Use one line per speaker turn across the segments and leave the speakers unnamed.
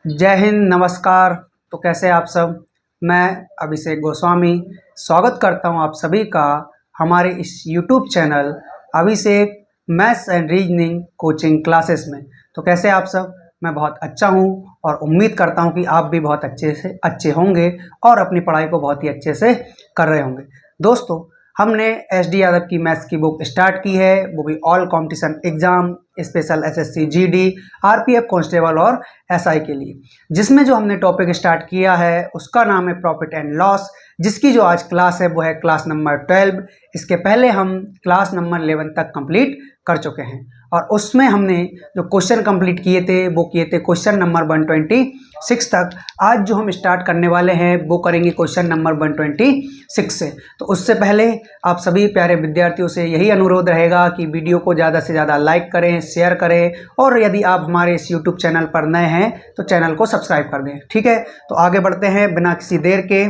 जय हिंद, नमस्कार। तो कैसे आप सब। मैं अभिषेक गोस्वामी स्वागत करता हूं आप सभी का हमारे इस YouTube channel Abhishek maths and reasoning coaching classes में। तो कैसे आप सब। मैं बहुत अच्छा हूं और उम्मीद करता हूं कि आप भी बहुत अच्छे होंगे और अपनी पढ़ाई को बहुत ही अच्छे से कर रहे होंगे। दोस्तों, हमने SD यादव की मैथ्स की बुक स्टार्ट की है, वो भी all competition exam, special SSC GD, RPF constable और SI के लिए, जिसमें जो हमने टॉपिक स्टार्ट किया है उसका नाम है प्रॉफिट एंड लॉस, जिसकी जो आज क्लास है वो है क्लास नंबर 12। इसके पहले हम क्लास नंबर 11 तक कंप्लीट कर चुके हैं और उसमें हमने जो क्वेश्चन कंप्लीट किए थे वो किए थे क्वेश्चन नंबर 126 तक। आज जो हम स्टार्ट करने वाले हैं वो करेंगे क्वेश्चन नंबर 126 से। तो उससे पहले आप सभी प्यारे विद्यार्थियों से यही अनुरोध रहेगा कि वीडियो को ज़्यादा से ज़्यादा लाइक करें, शेयर करें और यदि आप हमारे इस YouTube चैनल पर नए हैं तो चैनल को सब्सक्राइब कर दें। ठीक है, तो आगे बढ़ते हैं बिना किसी देर के।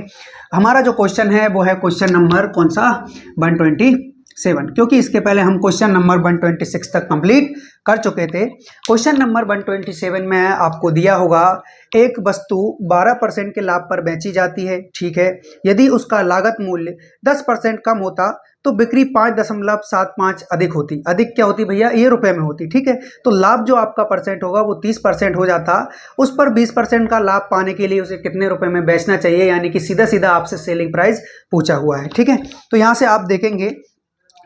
हमारा जो क्वेश्चन है वो है क्वेश्चन नंबर कौन सा 127, क्योंकि इसके पहले हम क्वेश्चन नंबर 126 तक कंप्लीट कर चुके थे। क्वेश्चन नंबर 127 में आपको दिया होगा एक वस्तु 12% के लाभ पर बेची जाती है। ठीक है, यदि उसका लागत मूल्य 10% कम होता तो बिक्री 5.75 अधिक होती। अधिक क्या होती भैया, ये रुपए में होती। ठीक है, तो लाभ जो आपका परसेंट होगा वो 30% हो जाता। उस पर 20% का लाभ पाने के लिए उसे कितने रुपए में बेचना चाहिए, यानी कि सीधा सीधा आपसे सेलिंग प्राइस पूछा हुआ है। ठीक है, तो यहाँ से आप देखेंगे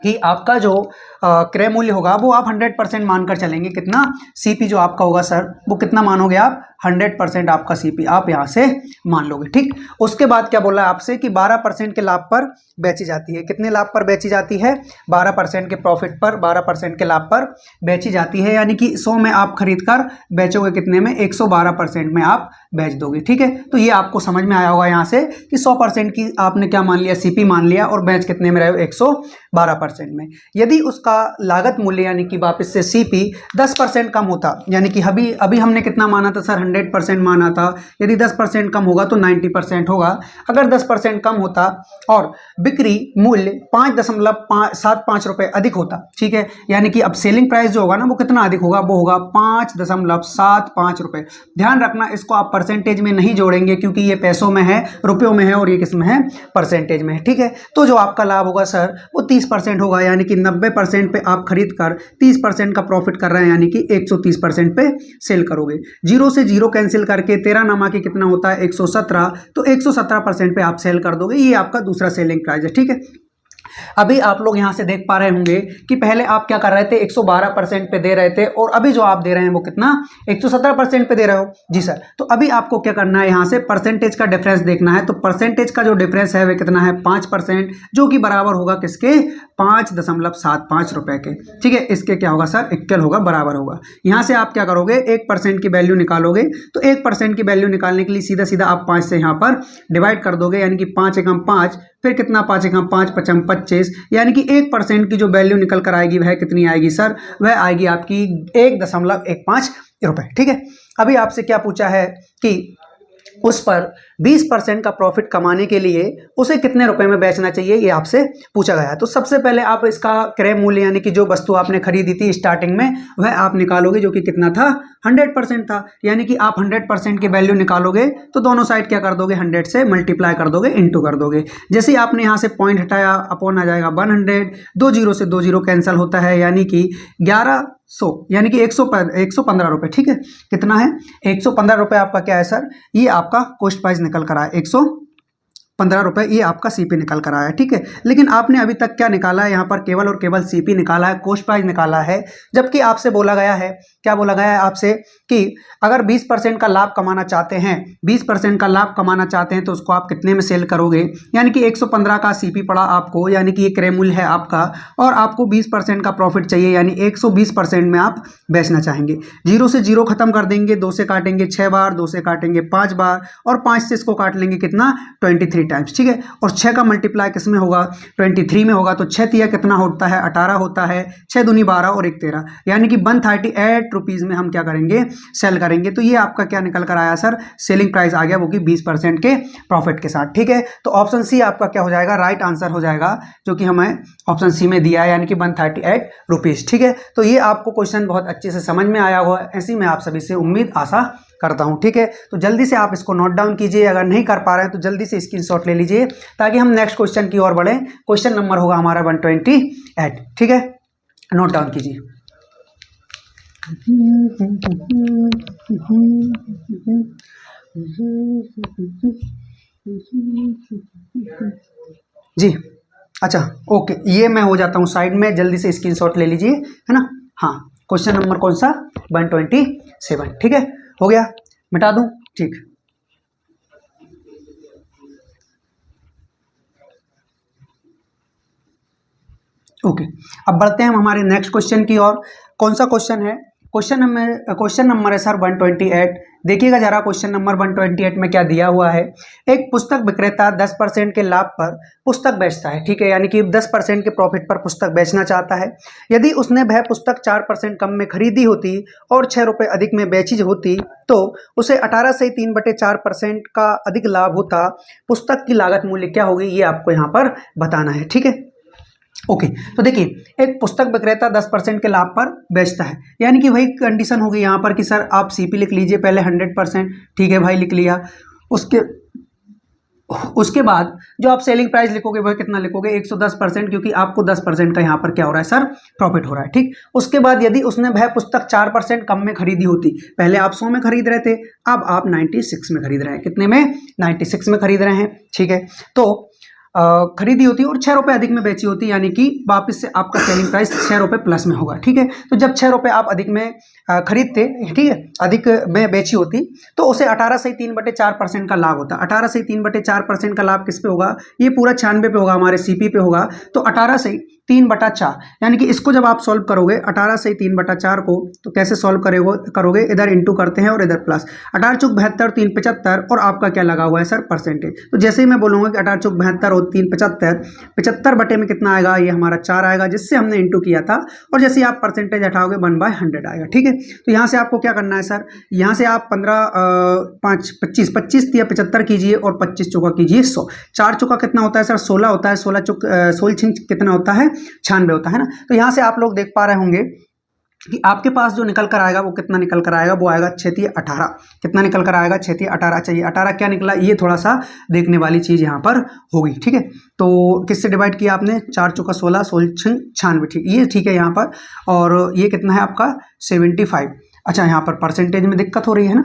कि आपका जो क्रय मूल्य होगा वो आप 100% मानकर चलेंगे। कितना CP जो आपका होगा सर वो कितना मानोगे आप, 100% आपका CP आप यहाँ से मान लोगे। ठीक, उसके बाद क्या बोला आपसे कि 12% के लाभ पर बेची जाती है। कितने लाभ पर बेची जाती है, 12% के प्रॉफिट पर, 12% के लाभ पर बेची जाती है, यानी कि 100 में आप खरीद कर बेचोगे कितने में, 112% में आप बेच दोगे। ठीक है, तो ये आपको समझ में आया होगा यहाँ से कि 100% की आपने क्या मान लिया, CP मान लिया और बेच कितने में रहे हो, 112% में। यदि उसका लागत मूल्य यानी कि वापस से CP 10% कम होता, यानी कि अभी हमने कितना माना था सर, 100% माना था। यदि 10% कम होगा तो 90% होगा। अगर 10% कम होता और बिक्री मूल्य 5.75 रुपए अधिक होता, ठीक है, यानी कि अब सेलिंग प्राइस जो होगा ना वो कितना अधिक होगा, वो होगा 5.75 रुपए। ध्यान रखना, इसको आप परसेंटेज में नहीं जोड़ेंगे क्योंकि ये पैसों में है, रुपयों में है और ये किस में है, परसेंटेज में है। ठीक है, तो जो आपका लाभ होगा सर वो 30% होगा, यानी कि 90% पे आप खरीद कर 30% का प्रॉफिट कर रहे हैं, यानी कि 130% पे सेल करोगे। 0 से 0 कैंसिल करके 13 नमा के कितना होता है, 117, तो 117% पे आप सेल कर दोगे। ये आपका दूसरा सेलिंग प्राइस है। ठीक है, अभी आप लोग यहां से देख पा रहे होंगे कि पहले आप क्या कर रहे थे, 112% पे दे रहे थे और अभी जो आप दे रहे हैं वो कितना, 117% पे दे रहे हो। जी सर, तो अभी आपको क्या करना है, यहां से परसेंटेज का डिफरेंस देखना है। तो परसेंटेज का जो डिफरेंस है वो कितना है, 5%, जो कि बराबर होगा किसके, 5.75 रुपए के। ठीक है, इसके क्या होगा सर, इक्वल होगा, बराबर होगा। यहां से आप क्या करोगे, 1% की वैल्यू निकालोगे। तो 1% की वैल्यू निकालने के लिए सीधा सीधा आप 5 से यहां पर डिवाइड कर दोगे, यानी कि 5 एकम 5, फिर कितना, 5 एकम 5, 5 25, यानी कि 1% की जो वैल्यू निकल कर आएगी वह कितनी आएगी सर, वह आएगी आपकी 1.15 रुपए। ठीक है, अभी आपसे क्या पूछा है कि उस पर 20% का प्रॉफिट कमाने के लिए उसे कितने रुपए में बेचना चाहिए, ये आपसे पूछा गया है। तो सबसे पहले आप इसका क्रय मूल्य यानी कि जो वस्तु आपने खरीदी थी स्टार्टिंग में वह आप निकालोगे, जो कि कितना था, 100% था। यानी कि आप 100% की वैल्यू निकालोगे तो दोनों साइड क्या कर दोगे, 100 से मल्टीप्लाई कर दोगे, इंटू कर दोगे। जैसे ही आपने यहाँ से पॉइंट हटाया, अपॉन आ जाएगा 100, 2 जीरो से 2 जीरो कैंसिल होता है, यानी कि 1100, यानी कि 115 रुपए। ठीक है, कितना है, 115 रुपए आपका क्या है सर, ये आपका कॉस्ट प्राइस निकल कर आया, 115 रुपए ये आपका CP निकल कर आया। ठीक है, लेकिन आपने अभी तक क्या निकाला है, यहाँ पर केवल और केवल CP निकाला है, कॉस्ट प्राइस निकाला है। जबकि आपसे बोला गया है, क्या बोला गया है आपसे कि अगर 20% का लाभ कमाना चाहते हैं, 20% का लाभ कमाना चाहते हैं तो उसको आप कितने में सेल करोगे, यानी कि 115 का CP पड़ा आपको, यानी कि ये क्रय मूल्य है आपका, और आपको 20% का प्रॉफिट चाहिए, यानी 120% में आप बेचना चाहेंगे। 0 से 0 खत्म कर देंगे, 2 से काटेंगे 6 बार, 2 से काटेंगे 5 बार और 5 से इसको काट लेंगे कितना, 23 टाइम्स। ठीक है, और 6 का मल्टीप्लाई किस में होगा, 23 में होगा। तो 6 तिया कितना होता है, 18 होता है, 6 दूनी 12 और 1 13, यानी कि 138 रुपीज में हम क्या करेंगे, सेल करेंगे। तो ये आपका क्या निकल कर आया सर, सेलिंग प्राइस आ गया, वो कि 20% के प्रॉफिट के साथ। ठीक है, तो ऑप्शन सी आपका क्या हो जाएगा, राइट आंसर हो जाएगा, जो कि हमें ऑप्शन सी में दिया है, यानी कि 138 रुपीज। ठीक है, तो ये आपको क्वेश्चन बहुत अच्छे से समझ में आया हुआ, ऐसी मैं आप सभी से उम्मीद आशा करता हूँ। ठीक है, तो जल्दी से आप इसको नोट डाउन कीजिए, अगर नहीं कर पा रहे हैं तो जल्दी से स्क्रीनशॉट ले लीजिए ताकि हम नेक्स्ट क्वेश्चन की ओर बढ़े। क्वेश्चन नंबर होगा हमारा 128। ठीक है, नोट डाउन कीजिए। जी अच्छा, ओके, ये मैं हो जाता हूँ साइड में, जल्दी से स्क्रीनशॉट ले लीजिए, है ना। हाँ, क्वेश्चन नंबर कौन सा? 127। ठीक है, हो गया, मिटा दूं? ठीक, ओके। अब बढ़ते हैं हम हमारे नेक्स्ट क्वेश्चन की ओर। कौन सा क्वेश्चन है? क्वेश्चन नंबर है सर 128। देखिएगा जरा क्वेश्चन नंबर 128 में क्या दिया हुआ है। एक पुस्तक विक्रेता 10% के लाभ पर पुस्तक बेचता है। ठीक है, यानी कि 10% के प्रॉफिट पर पुस्तक बेचना चाहता है। यदि उसने वह पुस्तक 4% कम में खरीदी होती और 6 रुपये अधिक में बेची होती तो उसे 18 से 3/4% का अधिक लाभ होता। पुस्तक की लागत मूल्य क्या होगी, ये आपको यहाँ पर बताना है। ठीक है, ओके। तो देखिए, एक पुस्तक विक्रेता 10% के लाभ पर बेचता है, यानी कि वही कंडीशन होगी यहाँ पर कि सर आप सीपी लिख लीजिए पहले 100%। ठीक है भाई, लिख लिया। उसके बाद जो आप सेलिंग प्राइस लिखोगे वह कितना लिखोगे? 110%, क्योंकि आपको 10% का यहाँ पर क्या हो रहा है सर? प्रॉफिट हो रहा है। ठीक, उसके बाद यदि उसने वह पुस्तक 4% कम में खरीदी होती, पहले आप 100 में खरीद रहे थे, अब आप 96 में खरीद रहे हैं। कितने में? 96 में खरीद रहे हैं। ठीक है, तो खरीदी होती और 6 रुपये अधिक में बेची होती, यानी कि वापस से आपका सेलिंग प्राइस 6 रुपये प्लस में होगा। ठीक है, तो जब 6 रुपये आप अधिक में खरीदते, ठीक है, अधिक में बेची होती तो उसे 18 से 3/4% का लाभ होता। 18 से 3/4% का लाभ किस पे होगा? ये पूरा 96 पे होगा, हमारे सीपी पे होगा। तो 18 से 3/4, यानी कि इसको जब आप सॉल्व करोगे 18 से 3/4 को, तो कैसे सॉल्व करोगे? इधर इंटू करते हैं और इधर प्लस। 18 चौक 72, 3 75, और आपका क्या लगा हुआ है सर? परसेंटेज। तो जैसे ही मैं बोलूँगा कि 18 चौक 72 और 3 75, 75 बटे में कितना आएगा? ये हमारा 4 आएगा, जिससे हमने इंटू किया था। और जैसे ही आप परसेंटेज हटाओगे 1/100 आएगा। ठीक है, तो यहाँ से आपको क्या करना है सर? यहाँ से आप 15 5 25 25 या 75 कीजिए और 25 चौका कीजिए 100। 4 चौका कितना होता है सर? 16 होता है। 16 चौक 16 कितना होता है? 96 होता है ना। तो यहाँ से आप लोग देख पा रहे होंगे कि आपके पास जो निकल कर आएगा वो कितना निकल कर आएगा? वो आएगा 6 × 18। कितना निकल कर आएगा? 6 × 18। चाहिए 18 क्या निकला, ये थोड़ा सा देखने वाली चीज़ यहाँ पर होगी। ठीक है, तो किससे डिवाइड किया आपने? 4 चौका 16, 16 96। ठीक, ये ठीक है यहाँ पर। और ये कितना है आपका? 75। अच्छा, यहाँ पर परसेंटेज में दिक्कत हो रही है ना।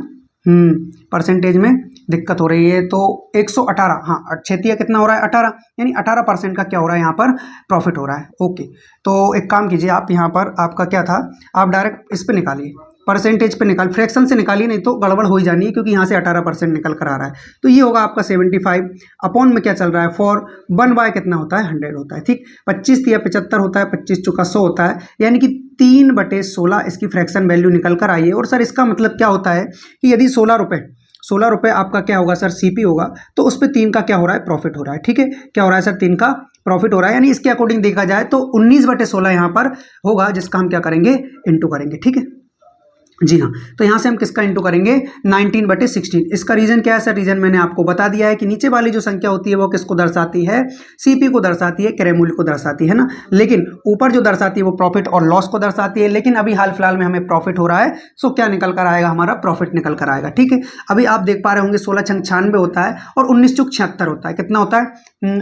परसेंटेज में दिक्कत हो रही है, तो 118। हाँ, 6 कितना हो रहा है? 18, यानी 18% का क्या हो रहा है यहाँ पर? प्रॉफिट हो रहा है। ओके, तो एक काम कीजिए आप, यहाँ पर आपका क्या था, आप डायरेक्ट इस पे निकालिए, परसेंटेज पे निकाल, फ्रैक्शन से निकालिए, नहीं तो गड़बड़ हो ही जानी है, क्योंकि यहाँ से 18% निकल कर आ रहा है। तो ये होगा आपका 75 अपॉन में क्या चल रहा है? 4 1/, कितना होता है? 100 होता है। ठीक, 25 या 75 होता है, 25 चौका 100 होता है, यानी कि 3/16 इसकी फ्रैक्शन वैल्यू निकल कर आई है। और सर इसका मतलब क्या होता है कि यदि 16 रुपये आपका क्या होगा सर? सीपी होगा, तो उस पर 3 का क्या हो रहा है? प्रॉफिट हो रहा है। ठीक है, क्या हो रहा है सर? 3 का प्रॉफिट हो रहा है, यानी इसके अकॉर्डिंग देखा जाए तो 19/16 यहाँ पर होगा, जिसका हम क्या करेंगे? इंटू करेंगे। ठीक है, जी हाँ, तो यहाँ से हम किसका इंटू करेंगे? 19/16। इसका रीजन क्या है सर? रीजन मैंने आपको बता दिया है कि नीचे वाली जो संख्या होती है वो किसको दर्शाती है? सीपी को दर्शाती है, क्रय मूल्य को दर्शाती है ना। लेकिन ऊपर जो दर्शाती है वो प्रॉफिट और लॉस को दर्शाती है। लेकिन अभी हाल फिलहाल में हमें प्रॉफिट हो रहा है, सो क्या निकल कर आएगा? हमारा प्रॉफिट निकल कर आएगा। ठीक है, अभी आप देख पा रहे होंगे 16 छंग 96 होता है और 19 चौक 76 होता है। कितना होता है?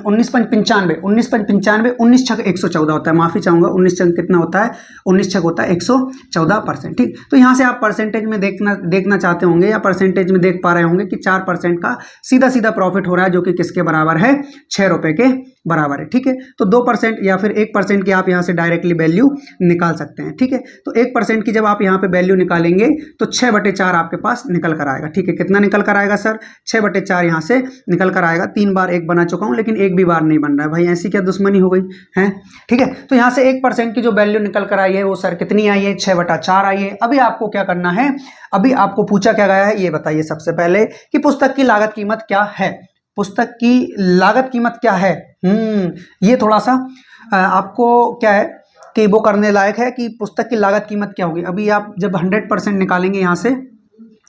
19 पंच 95, 19 पंच 95, 19 छक 114 होता है। माफी चाहूंगा, 19 छक कितना होता है? 19 छक होता है 114%। ठीक, तो यहाँ से आप परसेंटेज में देखना चाहते होंगे या परसेंटेज में देख पा रहे होंगे कि 4% का सीधा सीधा प्रॉफिट हो रहा है, जो कि किसके बराबर है? 6 रुपए के बराबर है। ठीक है, तो 2% या फिर 1% की आप यहाँ से डायरेक्टली वैल्यू निकाल सकते हैं। ठीक है, तो 1% की जब आप यहाँ पे वैल्यू निकालेंगे तो 6/4 आपके पास निकल कर आएगा। ठीक है, कितना निकल कर आएगा सर? 6/4 यहाँ से निकल कर आएगा। 3 बार 1 बना चुका हूँ, लेकिन एक भी बार नहीं बन रहा है भाई, ऐसी क्या दुश्मनी हो गई है? ठीक है, तो यहाँ से 1% की जो वैल्यू निकल कर आई है वो सर कितनी आई है? 6/4 आई है। अभी आपको क्या करना है? अभी आपको पूछा क्या गया है ये बताइए सबसे पहले कि पुस्तक की लागत कीमत क्या है? पुस्तक की लागत कीमत क्या है? ये थोड़ा सा आपको क्या है कि वो करने लायक है कि पुस्तक की लागत कीमत क्या होगी। अभी आप जब 100% निकालेंगे यहाँ से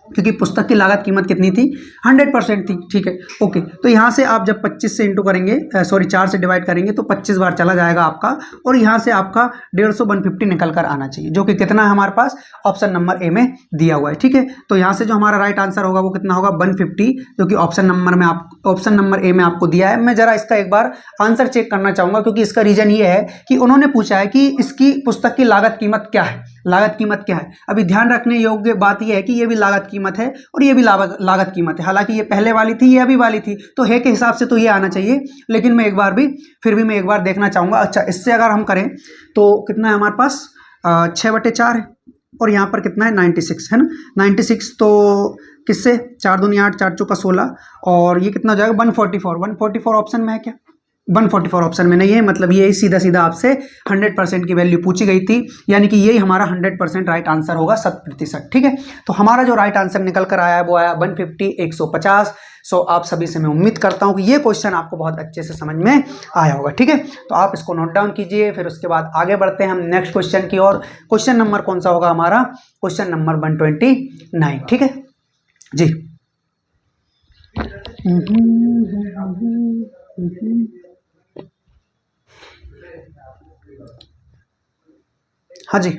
क्योंकि पुस्तक की लागत कीमत कितनी थी, 100% थी। ठीक है, ओके। तो यहाँ से आप जब 25 से इंटू करेंगे, 4 से डिवाइड करेंगे तो 25 बार चला जाएगा आपका, और यहाँ से आपका 150 150 निकल कर आना चाहिए, जो कि कितना है हमारे पास ऑप्शन नंबर ए में दिया हुआ है। ठीक है, तो यहाँ से जो हमारा राइट आंसर होगा वो कितना होगा, 150, जो कि ऑप्शन नंबर ए में आपको दिया है। मैं जरा इसका एक बार आंसर चेक करना चाहूँगा, क्योंकि इसका रीजन ये है कि उन्होंने पूछा है कि इसकी पुस्तक की लागत कीमत क्या है, लागत कीमत क्या है। अभी ध्यान रखने योग्य बात यह है कि ये भी लागत कीमत है और ये भी लागत कीमत है। हालांकि ये पहले वाली थी, ये अभी वाली थी, तो है के हिसाब से तो ये आना चाहिए, लेकिन मैं फिर भी मैं एक बार देखना चाहूँगा। अच्छा, इससे अगर हम करें तो कितना है हमारे पास, 6/4 है, और यहाँ पर कितना है 96 है ना, 96। तो किससे 4 दूनी 8, 4 चौका 16, और ये कितना हो जाएगा 144 ऑप्शन में है क्या, 144 ऑप्शन में नहीं है, मतलब ये सीधा सीधा आपसे 100% की वैल्यू पूछी गई थी, यानी कि यही हमारा 100% राइट आंसर होगा, 100%। ठीक है, तो हमारा जो राइट आंसर निकल कर आया है वो आया 150, 150। सो आप सभी से मैं उम्मीद करता हूं कि ये क्वेश्चन आपको बहुत अच्छे से समझ में आया होगा। ठीक है, तो आप इसको नोट डाउन कीजिए, फिर उसके बाद आगे बढ़ते हैं हम नेक्स्ट क्वेश्चन की ओर। क्वेश्चन नंबर कौन सा होगा हमारा, क्वेश्चन नंबर 129। ठीक है जी। हाँ जी,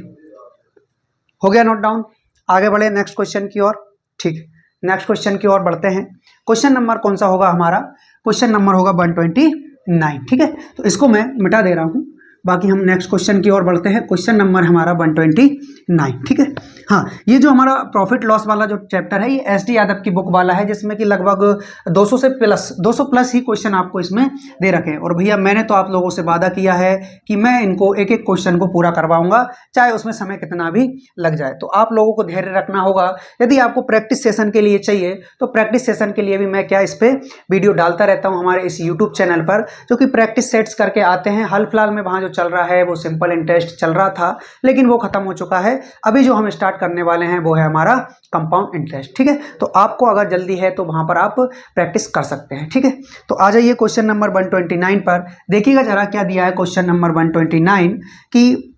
हो गया नोट डाउन। आगे बढ़े नेक्स्ट क्वेश्चन की ओर। ठीक है, नेक्स्ट क्वेश्चन की ओर बढ़ते हैं। क्वेश्चन नंबर कौन सा होगा हमारा, क्वेश्चन नंबर होगा 129। ठीक है, तो इसको मैं मिटा दे रहा हूँ, बाकी हम नेक्स्ट क्वेश्चन की ओर बढ़ते हैं। क्वेश्चन नंबर हमारा 129। ठीक है, हाँ, ये जो हमारा प्रॉफिट लॉस वाला जो चैप्टर है, ये एस डी यादव की बुक वाला है, जिसमें कि लगभग 200 प्लस ही क्वेश्चन आपको इसमें दे रखे हैं। और भैया मैंने तो आप लोगों से वादा किया है कि मैं इनको एक एक क्वेश्चन को पूरा करवाऊंगा, चाहे उसमें समय कितना भी लग जाए। तो आप लोगों को धैर्य रखना होगा। यदि आपको प्रैक्टिस सेशन के लिए चाहिए तो प्रैक्टिस सेशन के लिए भी मैं क्या इस पर वीडियो डालता रहता हूँ हमारे इस यूट्यूब चैनल पर, जो कि प्रैक्टिस सेट्स करके आते हैं। हाल फिलहाल में वहाँ जो चल रहा है वो सिंपल इंटरेस्ट चल रहा था, लेकिन वो खत्म हो चुका है। अभी जो हम स्टार्ट करने वाले हैं वो है हमारा कंपाउंड इंटरेस्ट। ठीक है, तो आपको अगर जल्दी है तो वहां पर आप प्रैक्टिस कर सकते हैं। ठीक है, तो आ जाइए क्वेश्चन नंबर 129 पर। देखिएगा जरा क्या दिया है क्वेश्चन नंबर 129 कि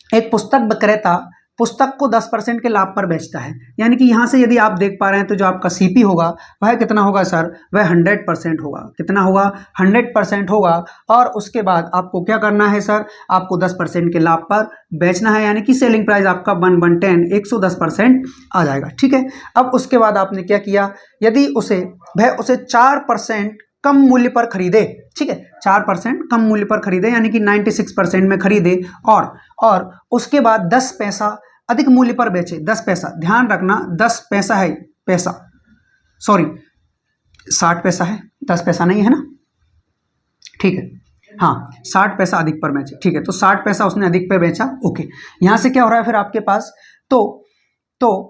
एक पुस्तक विक्रेता पुस्तक को 10% के लाभ पर बेचता है। यानी कि यहाँ से यदि आप देख पा रहे हैं तो जो आपका सीपी होगा वह कितना होगा सर, वह 100% होगा। कितना होगा, 100% होगा। और उसके बाद आपको क्या करना है सर, आपको 10% के लाभ पर बेचना है, यानी कि सेलिंग प्राइस आपका 110 110% आ जाएगा। ठीक है, अब उसके बाद आपने क्या किया, यदि वह उसे 4% कम मूल्य पर खरीदे। ठीक है, 4% कम मूल्य पर खरीदे, यानी कि 96% में खरीदे, और उसके बाद 10 पैसा अधिक मूल्य पर बेचे। 10 पैसा, ध्यान रखना 10 पैसा है, 60 पैसा है, 10 पैसा नहीं है ना। ठीक है, हाँ, 60 पैसा अधिक पर बेचे। ठीक है, तो 60 पैसा उसने अधिक पे बेचा। ओके, यहां से क्या हो रहा है फिर आपके पास, तो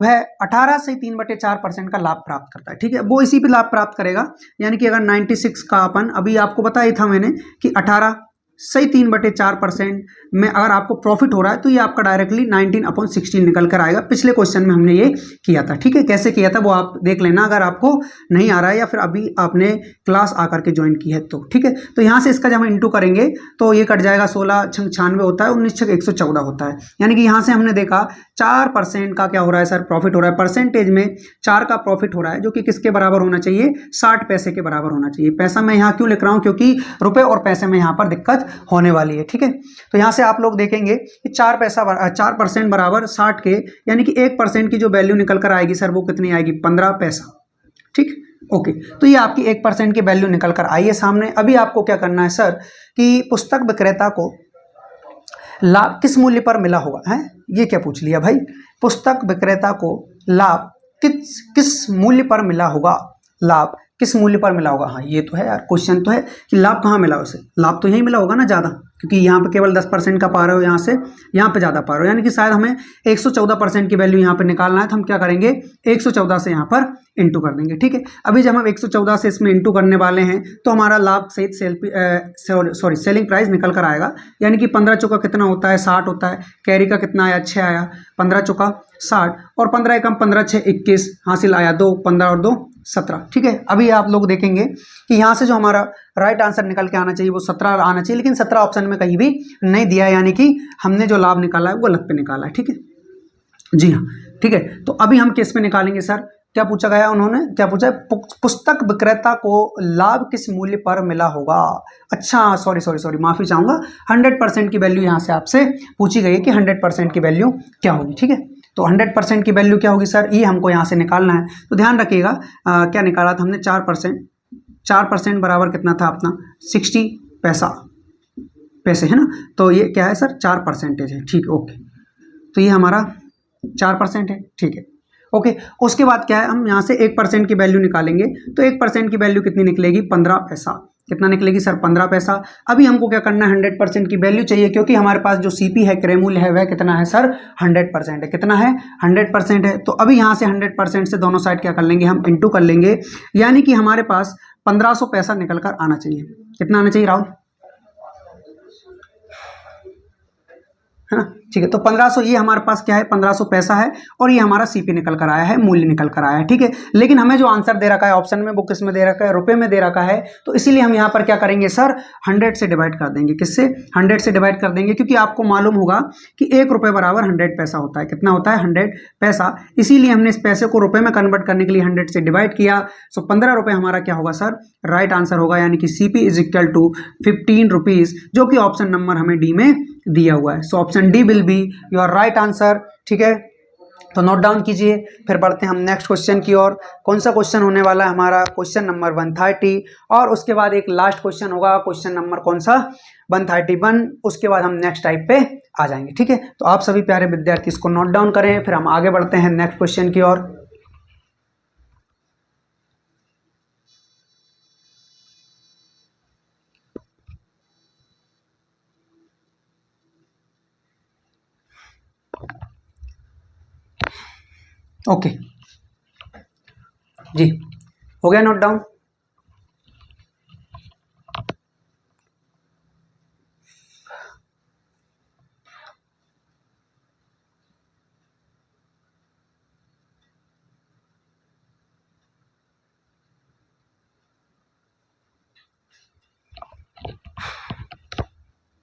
वह 18 से 3/4% का लाभ प्राप्त करता है। ठीक है, वो इसी पे लाभ प्राप्त करेगा, यानी कि अगर 96 का अपन अभी आपको बताया था मैंने कि 18 सही 3/4% में अगर आपको प्रॉफिट हो रहा है तो ये आपका डायरेक्टली 19/16 निकल कर आएगा। पिछले क्वेश्चन में हमने ये किया था। ठीक है, कैसे किया था वो आप देख लेना अगर आपको नहीं आ रहा है या फिर अभी आपने क्लास आकर के ज्वाइन की है तो। ठीक है, तो यहाँ से इसका जब हम इंटू करेंगे तो ये कट जाएगा, 16 छंग 96 होता है, 19 छंग 114 होता है। यानी कि यहाँ से हमने देखा 4% का क्या हो रहा है सर, प्रॉफिट हो रहा है। परसेंटेज में 4 का प्रॉफिट हो रहा है, जो कि किसके बराबर होना चाहिए, 60 पैसे के बराबर होना चाहिए। पैसा मैं यहाँ क्यों लिख रहा हूँ, क्योंकि रुपए और पैसे में यहाँ पर दिक्कत होने वाली है। ठीक है, तो यहाँ से आप लोग देखेंगे कि 4% बराबर 60 के, यानी कि 1% की जो वैल्यू निकल कर आएगी सर वो कितनी आएगी, 15 पैसा। ठीक, ओके, तो ये आपकी 1% की वैल्यू निकल कर आई है सामने। अभी आपको क्या करना है सर कि पुस्तक विक्रेता को लाभ किस मूल्य पर मिला होगा, है ये क्या पूछ लिया भाई, पुस्तक विक्रेता को लाभ किस मूल्य पर मिला होगा, लाभ किस मूल्य पर मिला होगा। हाँ, ये तो है यार, क्वेश्चन तो है कि लाभ कहाँ मिला उसे, लाभ तो यही मिला होगा ना ज़्यादा, क्योंकि यहाँ पे केवल 10% का पा रहे हो, यहाँ से यहाँ पे ज़्यादा पा रहे हो, यानी कि शायद हमें 114% की वैल्यू यहाँ पे निकालना है। तो हम क्या करेंगे, 114 से यहाँ पर इंटू कर देंगे। ठीक है, अभी जब हम 114 से इसमें इंटू करने वाले हैं तो हमारा लाभ सहित सेलिंग प्राइस निकल कर आएगा, यानी कि 15 चौका कितना होता है, 60 होता है। कैरी का कितना आया, 6 आया, 15 चौका 60, और 15 एकम 15 6 21, हासिल आया 2, 15 और 2 17। ठीक है, अभी आप लोग देखेंगे कि यहाँ से जो हमारा राइट आंसर निकल के आना चाहिए वो 17 आना चाहिए, लेकिन 17 ऑप्शन में कहीं भी नहीं दिया है, यानी कि हमने जो लाभ निकाला है वो गलत पे निकाला है। ठीक है जी हाँ, ठीक है। तो अभी हम किस में निकालेंगे सर, क्या पूछा गया, उन्होंने क्या पूछा है, पुस्तक विक्रेता को लाभ किस मूल्य पर मिला होगा। अच्छा सॉरी माफी चाहूंगा, 100% की वैल्यू यहाँ से आपसे पूछी गई है कि 100% की वैल्यू क्या होगी। ठीक है, तो 100% की वैल्यू क्या होगी सर, ये हमको यहाँ से निकालना है। तो ध्यान रखिएगा क्या निकाला था हमने, 4% बराबर कितना था अपना 60 पैसे है ना। तो ये क्या है सर, 4% है। ठीक है, ओके, तो ये हमारा 4% है। ठीक है, ओके। उसके बाद क्या है, हम यहाँ से 1% की वैल्यू निकालेंगे। तो 1% की वैल्यू कितनी निकलेगी, 15 पैसा। कितना निकलेगी सर, 15 पैसा। अभी हमको क्या करना है, 100% की वैल्यू चाहिए, क्योंकि हमारे पास जो सीपी है, क्रय मूल्य है, वह कितना है सर, 100% है। कितना है, 100% है। तो अभी यहाँ से 100% से दोनों साइड क्या कर लेंगे, हम इंटू कर लेंगे, यानी कि हमारे पास 1500 पैसा निकल कर आना चाहिए। कितना आना चाहिए राहुल, है ना। ठीक है, तो 1500 ये हमारे पास क्या है, 1500 पैसा है, और ये हमारा सीपी निकल कर आया है, मूल्य निकल कर आया है। ठीक है, लेकिन हमें जो आंसर दे रखा है ऑप्शन में, वो किस में दे रखा है, रुपए में दे रखा है। तो इसीलिए हम यहाँ पर क्या करेंगे सर, 100 से डिवाइड कर देंगे। किससे, 100 से डिवाइड कर देंगे, क्योंकि आपको मालूम होगा कि 1 रुपये बराबर 100 पैसा होता है। कितना होता है, 100 पैसा। इसीलिए हमने इस पैसे को रुपए में कन्वर्ट करने के लिए 100 से डिवाइड किया। सो 15 रुपये हमारा क्या होगा सर, राइट आंसर होगा, यानी कि CP is equal to 15 rupees, जो कि ऑप्शन नंबर हमें डी में दिया हुआ है। So option D will be your right answer. ठीक है, तो नोट डाउन कीजिए। फिर बढ़ते हैं हम नेक्स्ट क्वेश्चन की ओर। कौन सा क्वेश्चन होने वाला है हमारा, क्वेश्चन नंबर 130, और उसके बाद एक लास्ट क्वेश्चन होगा, क्वेश्चन नंबर कौन सा, 131। उसके बाद हम नेक्स्ट टाइप पे आ जाएंगे। ठीक है, तो आप सभी प्यारे विद्यार्थी इसको नोट डाउन करें, फिर हम आगे बढ़ते हैं नेक्स्ट क्वेश्चन की ओर। ओके जी, हो गया नोट डाउन।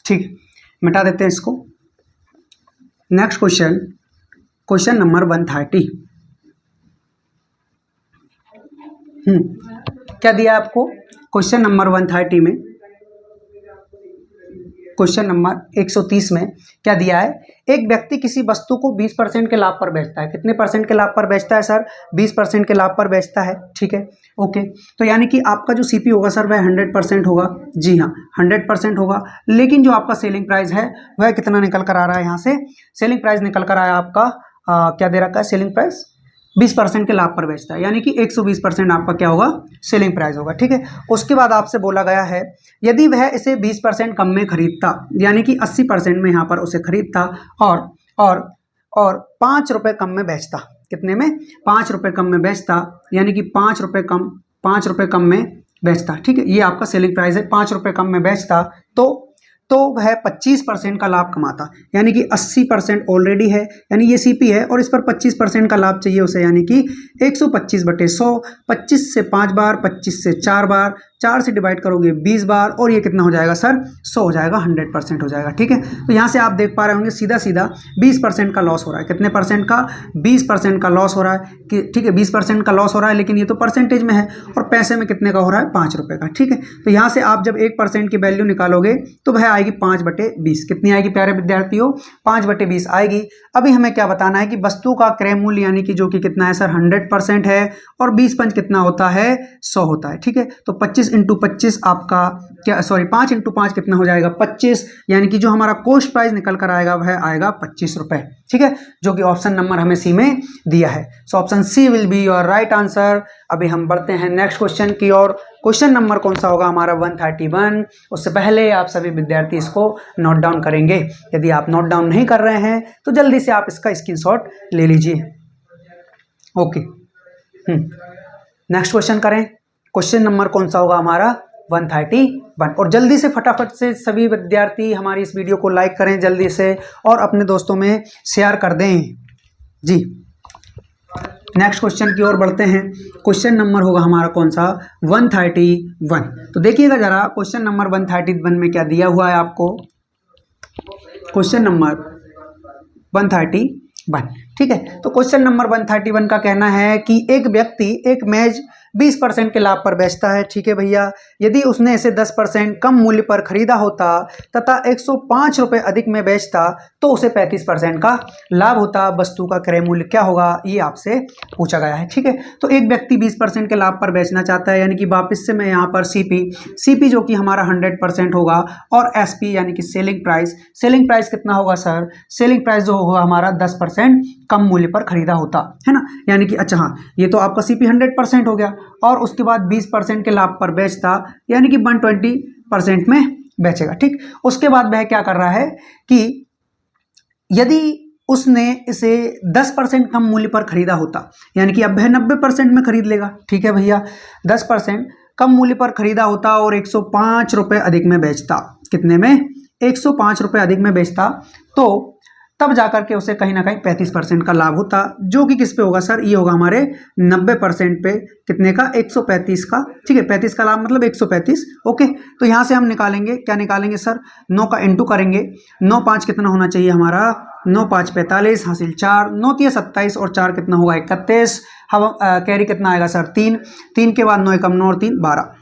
ठीक, मिटा देते हैं इसको। Next question, question number 130। क्या दिया आपको क्वेश्चन नंबर 130 में, क्वेश्चन नंबर 130 में क्या दिया है, एक व्यक्ति किसी वस्तु को 20% के लाभ पर बेचता है। कितने परसेंट के लाभ पर बेचता है सर, 20% के लाभ पर बेचता है। ठीक है, ओके। तो यानी कि आपका जो सीपी होगा सर, वह 100% होगा। जी हाँ, 100% होगा, लेकिन जो आपका सेलिंग प्राइस है वह कितना निकल कर आ रहा है, यहाँ से सेलिंग प्राइस निकल कर आया आपका क्या दे रखा है, सेलिंग प्राइस 20% के लाभ पर बेचता है, यानी कि 120% आपका क्या होगा, सेलिंग प्राइस होगा। ठीक है, उसके बाद आपसे बोला गया है, यदि वह इसे 20% कम में खरीदता, यानी कि 80% में यहाँ पर उसे खरीदता, और 5 रुपये कम में बेचता। कितने में, 5 रुपये कम में बेचता, यानी कि 5 रुपये कम में बेचता। ठीक है, ये आपका सेलिंग प्राइस है, 5 रुपये कम में बेचता, तो वह 25% का लाभ कमाता, यानी कि 80% ऑलरेडी है, यानी ये सीपी है, और इस पर 25% का लाभ चाहिए उसे, यानी कि 125/100, 25 से 5 बार, 25 से 4 बार, 4 से डिवाइड करोगे 20 बार, और ये कितना हो जाएगा सर, 100 हो जाएगा, 100% हो जाएगा। ठीक है, तो यहाँ से आप देख पा रहे होंगे सीधा 20% का लॉस हो रहा है। कितने परसेंट का, 20% का लॉस हो रहा है कि, ठीक है, 20% का लॉस हो रहा है, लेकिन ये तो परसेंटेज में है, और पैसे में कितने का हो रहा है, 5 रुपये का। ठीक है, तो यहाँ से आप जब 1% की वैल्यू निकालोगे तो वह आएगी 5/20। कितनी आएगी प्यारे विद्यार्थियों, 5/20 आएगी। अभी हमें क्या बताना है कि वस्तु का क्रय मूल्य, यानी कि जो कि कितना है सर, 100% है, और 20 कितना होता है, 100 होता है। ठीक है, तो 25 × 25 आपका क्या, सॉरी 5 × 5 कितना हो जाएगा, 25, यानी कि जो हमारा कॉस्ट प्राइस निकल कर आएगा वह आएगा 25 रुपये। ठीक है, जो कि ऑप्शन नंबर हमें सी में दिया है। So option C will be your right answer. अभी हम बढ़ते हैं नेक्स्ट क्वेश्चन की ओर। क्वेश्चन नंबर कौन सा होगा हमारा, 131। उससे पहले आप सभी विद्यार्थी इसको नोट डाउन करेंगे। यदि आप नोट डाउन नहीं कर रहे हैं तो जल्दी से आप इसका स्क्रीनशॉट ले लीजिए। ओके, नेक्स्ट क्वेश्चन करें। क्वेश्चन नंबर कौन सा होगा हमारा, 131। और जल्दी से फटाफट से सभी विद्यार्थी हमारी इस वीडियो को लाइक करें जल्दी से, और अपने दोस्तों में शेयर कर दें जी। नेक्स्ट क्वेश्चन की ओर बढ़ते हैं। क्वेश्चन नंबर होगा हमारा कौन सा, 131। तो देखिएगा जरा, क्वेश्चन नंबर 131 में क्या दिया हुआ है आपको। क्वेश्चन नंबर 131, ठीक है। तो क्वेश्चन नंबर 131 का कहना है कि एक व्यक्ति एक मेज 20% के लाभ पर बेचता है, ठीक है भैया। यदि उसने इसे 10% कम मूल्य पर खरीदा होता तथा 105 रुपये अधिक में बेचता तो उसे 35% का लाभ होता। वस्तु का क्रय मूल्य क्या होगा, ये आपसे पूछा गया है, ठीक है। तो एक व्यक्ति 20% के लाभ पर बेचना चाहता है, यानी कि वापस से मैं यहाँ पर सीपी जो कि हमारा 100% होगा, और एसपी यानी कि सेलिंग प्राइस कितना होगा सर, सेलिंग प्राइस जो होगा हमारा 10% कम मूल्य पर खरीदा होता है ना, यानी कि अच्छा हाँ, ये तो आपका सीपी 100% हो गया, और उसके बाद 20% के लाभ पर बेचता, यानी कि 120% में बेचेगा, ठीक। उसके बाद वह क्या कर रहा है कि यदि उसने इसे 10% कम मूल्य पर खरीदा होता, यानी कि अब वह 90% में खरीद लेगा, ठीक है भैया। 10% कम मूल्य पर खरीदा होता और 105 रुपये अधिक में बेचता, कितने में, 105 रुपये अधिक में बेचता, तो तब जाकर के उसे कहीं ना कहीं 35% का लाभ होता, जो कि किस पे होगा सर, ये होगा हमारे 90% पे, कितने का, 135 का, ठीक है। 35 का लाभ मतलब 135, ओके। तो यहाँ से हम निकालेंगे, क्या निकालेंगे सर, 9 का इंटू करेंगे, 9 5 कितना होना चाहिए हमारा, 9 5 45 हासिल 4, 9 3 27 और 4 कितना होगा 31, हम कैरी कितना आएगा सर 3 के बाद 9 एकम 9 और 3 12,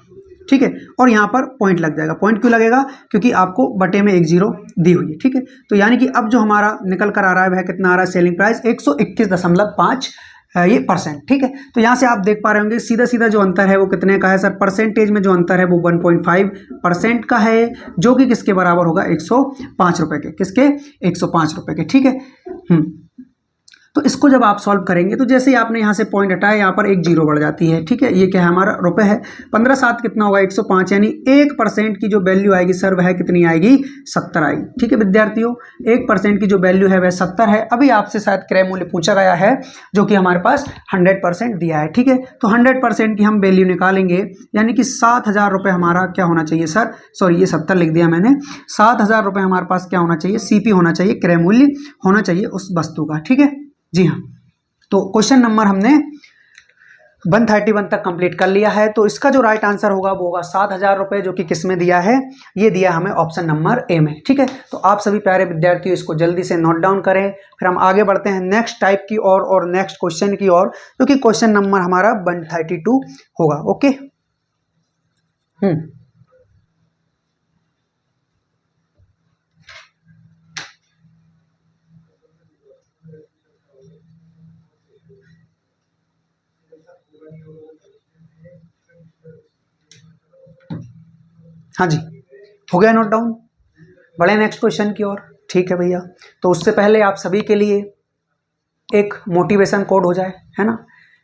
ठीक है। और यहाँ पर पॉइंट लग जाएगा, पॉइंट क्यों लगेगा, क्योंकि आपको बटे में 1 0 दी हुई है, ठीक है। तो यानी कि अब जो हमारा निकल कर आ रहा है वह कितना आ रहा है, सेलिंग प्राइस 121.5 ये %, ठीक है। तो यहाँ से आप देख पा रहे होंगे सीधा सीधा जो अंतर है वो कितने का है सर, परसेंटेज में जो अंतर है वो 1.5% का है, जो कि किसके बराबर होगा, 105 रुपये के, किसके, 105 रुपये के, ठीक है। तो इसको जब आप सॉल्व करेंगे तो जैसे ही आपने यहाँ से पॉइंट हटाया, यहाँ पर 1 0 बढ़ जाती है, ठीक है। ये क्या है, हमारा रुपए है, 15 7 कितना होगा 105, यानी 1% की जो वैल्यू आएगी सर वह कितनी आएगी, 70 आएगी, ठीक है विद्यार्थियों। 1% की जो वैल्यू है वह 70 है। अभी आपसे शायद क्रय मूल्य पूछा गया है, जो कि हमारे पास 100% दिया है, ठीक है। तो 100% की हम वैल्यू निकालेंगे, यानी कि 7,000 रुपये हमारा क्या होना चाहिए सर, सॉरी ये 70 लिख दिया मैंने, 7,000 रुपये हमारे पास क्या होना चाहिए, सीपी होना चाहिए, क्रय मूल्य होना चाहिए उस वस्तु का, ठीक है जी हाँ। तो क्वेश्चन नंबर हमने 131 तक कंप्लीट कर लिया है। तो इसका जो राइट आंसर होगा वो होगा 7,000 रुपये, जो कि किस में दिया है, ये दिया हमें ऑप्शन नंबर ए में, ठीक है। तो आप सभी प्यारे विद्यार्थियों इसको जल्दी से नोट डाउन करें, फिर हम आगे बढ़ते हैं नेक्स्ट टाइप की ओर और नेक्स्ट क्वेश्चन की ओर, जो कि क्वेश्चन नंबर हमारा 132 होगा, ओके। हाँ जी, हो गया नोट डाउन, बढ़े नेक्स्ट क्वेश्चन की ओर, ठीक है भैया। तो उससे पहले आप सभी के लिए एक मोटिवेशन कोड हो जाए, है ना,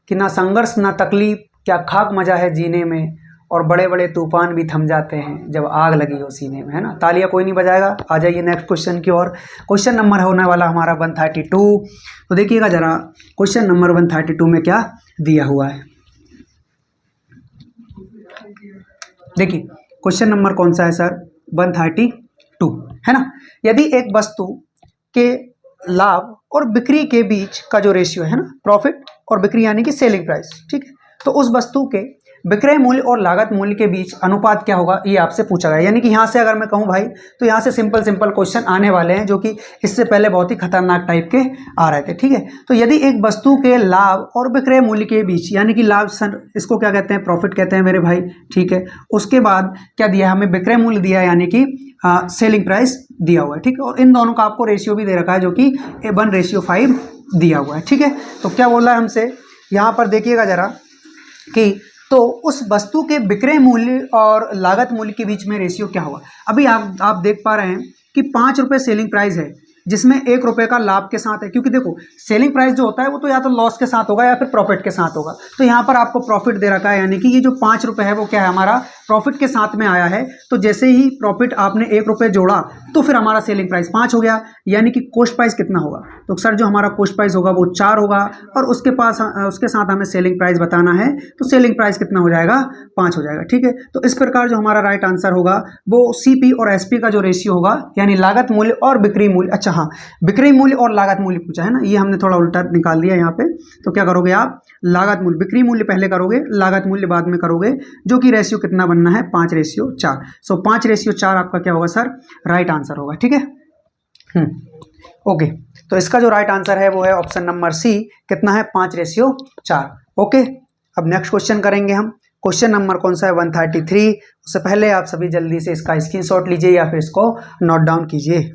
कि ना संघर्ष ना तकलीफ, क्या खाक मजा है जीने में, और बड़े बड़े तूफान भी थम जाते हैं जब आग लगी हो सीने में, है ना। तालियां कोई नहीं बजाएगा, आ जाइए नेक्स्ट क्वेश्चन की ओर। क्वेश्चन नंबर होने वाला हमारा 132। तो देखिएगा जरा क्वेश्चन नंबर 132 में क्या दिया हुआ है, देखिए क्वेश्चन नंबर कौन सा है सर, 132, है ना। यदि एक वस्तु के लाभ और बिक्री के बीच का जो रेशियो है ना, प्रॉफिट और बिक्री यानी कि सेलिंग प्राइस, ठीक है, तो उस वस्तु के विक्रय मूल्य और लागत मूल्य के बीच अनुपात क्या होगा, ये आपसे पूछा गया। यानी कि यहाँ से अगर मैं कहूँ भाई, तो यहाँ से सिंपल क्वेश्चन आने वाले हैं, जो कि इससे पहले बहुत ही खतरनाक टाइप के आ रहे थे, ठीक है। तो यदि एक वस्तु के लाभ और विक्रय मूल्य के बीच, यानी कि लाभ सर इसको क्या कहते हैं, प्रॉफिट कहते हैं मेरे भाई, ठीक है। उसके बाद क्या दिया हमें, विक्रय मूल्य दिया, यानी कि सेलिंग प्राइस दिया हुआ है, ठीक है। और इन दोनों का आपको रेशियो भी दे रखा है, जो कि 1:5 दिया हुआ है, ठीक है। तो क्या बोल रहा है हमसे, यहाँ पर देखिएगा जरा कि तो उस वस्तु के विक्रय मूल्य और लागत मूल्य के बीच में रेशियो क्या होगा। अभी आप देख पा रहे हैं कि 5 रुपये सेलिंग प्राइस है, जिसमें 1 रुपये का लाभ के साथ है, क्योंकि देखो सेलिंग प्राइस जो होता है वो तो या तो लॉस के साथ होगा या फिर प्रॉफिट के साथ होगा। तो यहाँ पर आपको प्रॉफिट दे रखा है, यानी कि ये जो 5 रुपये है वो क्या है, हमारा प्रॉफिट के साथ में आया है। तो जैसे ही प्रॉफिट आपने 1 रुपये जोड़ा तो फिर हमारा सेलिंग प्राइस 5 हो गया, यानी कि कॉस्ट प्राइस कितना होगा, तो सर जो हमारा कॉस्ट प्राइस होगा वो 4 होगा, और उसके साथ हमें सेलिंग प्राइस बताना है, तो सेलिंग प्राइस कितना हो जाएगा, 5 हो जाएगा, ठीक है। तो इस प्रकार जो हमारा राइट आंसर होगा वो सीपी और एसपी का जो रेशियो होगा, यानी लागत मूल्य और बिक्री मूल्य, अच्छा हाँ बिक्री मूल्य और लागत मूल्य पूछा है ना, ये हमने थोड़ा उल्टा निकाल दिया यहाँ पे। तो क्या करोगे आप, लागत मूल्य, बिक्री मूल्य पहले करोगे, लागत मूल्य बाद में करोगे, जो कि रेशियो कितना बनना है, 5:4। सो 5:4 आपका क्या होगा सर, राइट आंसर होगा, ठीक है। ओके। तो इसका जो राइट आंसर है वो है ऑप्शन नंबर सी, कितना है 5:4। ओके, अब नेक्स्ट क्वेश्चन करेंगे हम। क्वेश्चन नंबर कौन सा है 133। उससे पहले आप सभी जल्दी से इसका स्क्रीनशॉट लीजिए या फिर इसको नोट डाउन कीजिए।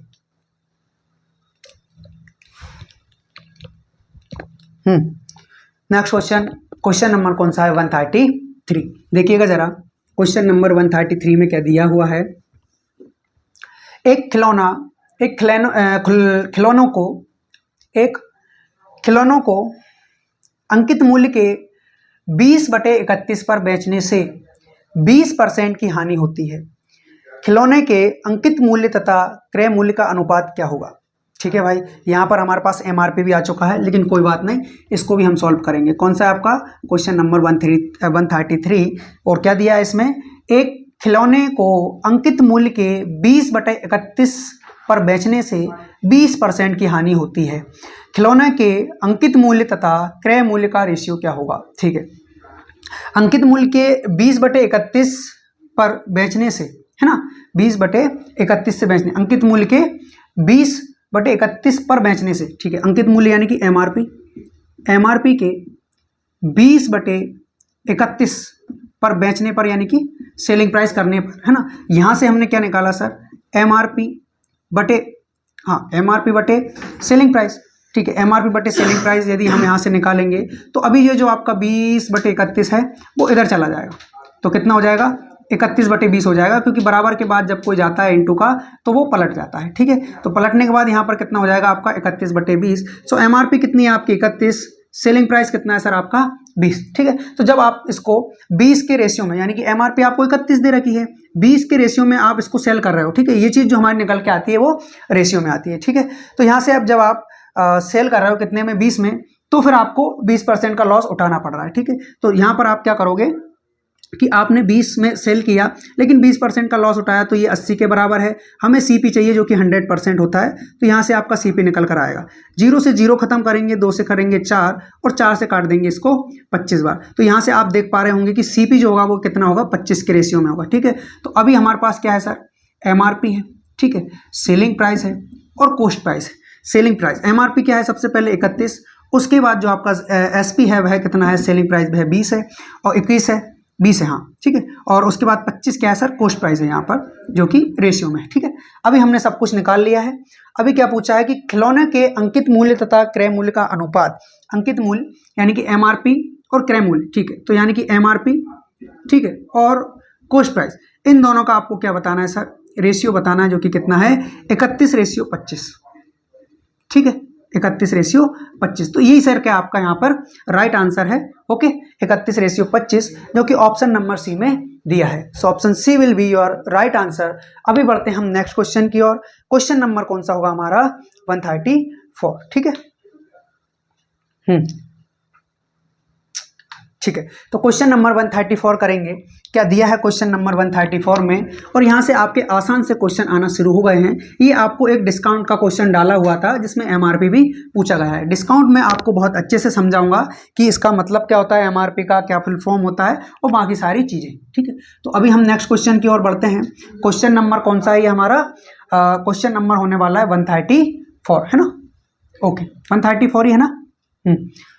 नेक्स्ट क्वेश्चन नंबर कौन सा है 133। देखिएगा जरा, क्वेश्चन नंबर 133 में क्या दिया हुआ है। एक खिलौनों को अंकित मूल्य के 20/31 पर बेचने से 20% की हानि होती है। खिलौने के अंकित मूल्य तथा क्रय मूल्य का अनुपात क्या होगा। ठीक है भाई, यहाँ पर हमारे पास MRP भी आ चुका है, लेकिन कोई बात नहीं, इसको भी हम सॉल्व करेंगे। कौन सा है आपका क्वेश्चन नंबर 133, और क्या दिया है इसमें, एक खिलौने को अंकित मूल्य के 20/31 पर बेचने से 20% की हानि होती है। खिलौने के अंकित मूल्य तथा क्रय मूल्य का रेशियो क्या होगा। ठीक है, अंकित मूल्य के 20/31 पर बेचने से, है ना, 20/31 से बेचने, अंकित मूल्य के 20/31 पर बेचने से, ठीक है, अंकित मूल्य यानी कि MRP के 20/31 पर बेचने पर, यानी कि सेलिंग प्राइस करने पर, है ना। यहाँ से हमने क्या निकाला सर, MRP बटे सेलिंग प्राइस। ठीक है, MRP बटे सेलिंग प्राइस यदि हम यहाँ से निकालेंगे तो अभी ये जो आपका 20/31 है वो इधर चला जाएगा, तो कितना हो जाएगा, 31/20 हो जाएगा, क्योंकि बराबर के बाद जब कोई जाता है इंटू का तो वो पलट जाता है। ठीक है, तो पलटने के बाद यहाँ पर कितना हो जाएगा आपका 31/20। सो MRP कितनी है आपकी 31, सेलिंग प्राइस कितना है सर आपका 20। ठीक है, तो जब आप इसको 20 के रेशियो में, यानी कि MRP आपको 31 दे रखी है, 20 के रेशियो में आप इसको सेल कर रहे हो। ठीक है, ये चीज़ जो हमारी निकल के आती है वो रेशियो में आती है। ठीक है, तो यहाँ से अब जब आप सेल कर रहे हो कितने में, 20 में, तो फिर आपको 20% का लॉस उठाना पड़ रहा है। ठीक है, तो यहाँ पर आप क्या करोगे कि आपने 20 में सेल किया लेकिन 20% का लॉस उठाया, तो ये 80 के बराबर है। हमें CP चाहिए जो कि 100% होता है, तो यहाँ से आपका CP निकल कर आएगा। 0 से 0 खत्म करेंगे, 2 से करेंगे 4 और 4 से काट देंगे इसको 25 बार। तो यहाँ से आप देख पा रहे होंगे कि CP जो होगा वो कितना होगा, 25 के रेशियो में होगा। ठीक है, तो अभी हमारे पास क्या है सर, MRP है, ठीक है, सेलिंग प्राइस है और कॉस्ट प्राइस है। सेलिंग प्राइस MRP क्या है, सबसे पहले 31, उसके बाद जो आपका SP है वह कितना है, सेलिंग प्राइस वह 20 है और 21 है, 20 है, हाँ ठीक है, और उसके बाद 25 क्या है सर, कॉस्ट प्राइस है यहाँ पर, जो कि रेशियो में है। ठीक है, अभी हमने सब कुछ निकाल लिया है। अभी क्या पूछा है कि खिलौने के अंकित मूल्य तथा क्रय मूल्य का अनुपात। अंकित मूल्य यानी कि MRP और क्रय मूल्य, ठीक है, तो यानी कि MRP, ठीक है, और कॉस्ट प्राइस, इन दोनों का आपको क्या बताना है सर, रेशियो बताना है, जो कि कितना है 31:25। ठीक है, 31:25। तो यही सर क्या आपका यहाँ पर राइट आंसर है। ओके, 31:25, जो कि ऑप्शन नंबर सी में दिया है। So option C will be your right answer. अभी बढ़ते हैं हम नेक्स्ट क्वेश्चन की ओर। क्वेश्चन नंबर कौन सा होगा हमारा 134। ठीक है, ठीक है, तो क्वेश्चन नंबर 134 करेंगे। क्या दिया है क्वेश्चन नंबर 134 में, और यहाँ से आपके आसान से क्वेश्चन आना शुरू हो गए हैं। ये आपको एक डिस्काउंट का क्वेश्चन डाला हुआ था जिसमें MRP भी पूछा गया है। डिस्काउंट में आपको बहुत अच्छे से समझाऊंगा कि इसका मतलब क्या होता है, MRP का क्या फुल फॉर्म होता है और बाकी सारी चीज़ें। ठीक है, तो अभी हम नेक्स्ट क्वेश्चन की ओर बढ़ते हैं। क्वेश्चन नंबर कौन सा है, ये हमारा क्वेश्चन नंबर होने वाला है 134, है ना। ओके, 134 ही है ना।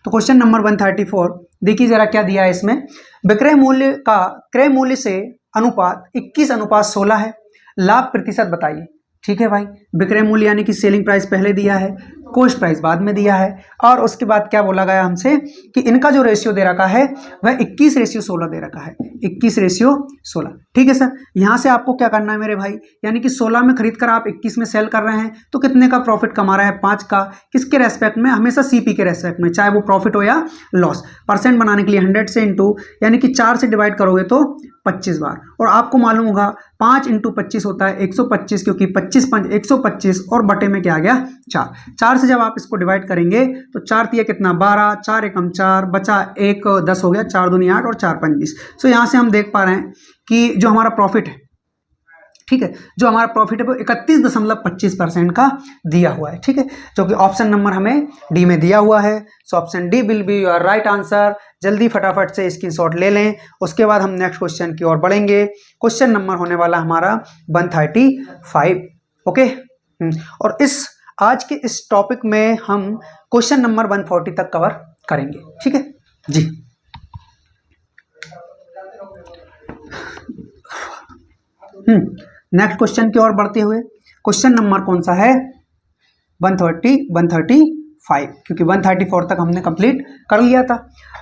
तो क्वेश्चन नंबर 134 देखिए जरा क्या दिया है इसमें। विक्रय मूल्य का क्रय मूल्य से अनुपात 21:16 है, लाभ प्रतिशत बताइए। ठीक है भाई, विक्रय मूल्य यानी कि सेलिंग प्राइस पहले दिया है, कॉस्ट प्राइस बाद में दिया है, और उसके बाद क्या बोला गया हमसे कि इनका जो रेशियो दे रखा है वह 21:16 दे रखा है, 21:16। ठीक है सर, यहाँ से आपको क्या करना है मेरे भाई, यानी कि 16 में खरीद कर आप 21 में सेल कर रहे हैं, तो कितने का प्रॉफिट कमा रहा है, 5 का। किसके रेस्पेक्ट में, हमेशा CP के रेस्पेक्ट में, चाहे वो प्रॉफिट हो या लॉस। परसेंट बनाने के लिए 100 से इंटू, यानी कि 4 से डिवाइड करोगे तो 25 बार, और आपको मालूम होगा 5 × 25 होता है 125, क्योंकि 25 × 5 125, और बटे में क्या आ गया 4। 4 से जब आप इसको डिवाइड करेंगे तो 4 तिया कितना 12, 4 एकम 4, बचा 1, 10 हो गया, 4 दूनी 8 और 4 5 20। सो यहाँ से हम देख पा रहे हैं कि जो हमारा प्रॉफिट है, ठीक है, जो हमारा प्रॉफिट है वो 31.25% का दिया हुआ है। ठीक है, जो कि ऑप्शन नंबर हमें डी में दिया हुआ है। So option D will be your right answer. जल्दी फटाफट से स्क्रीनशॉट ले लें, उसके बाद हम नेक्स्ट क्वेश्चन की ओर बढ़ेंगे। क्वेश्चन नंबर होने वाला हमारा 135। ओके, और इस आज के इस टॉपिक में हम क्वेश्चन नंबर 140 तक कवर करेंगे, ठीक है जी। नेक्स्ट क्वेश्चन की ओर बढ़ते हुए, क्वेश्चन नंबर कौन सा है? 135, क्योंकि 134 तक हमने कंप्लीट कर लिया था।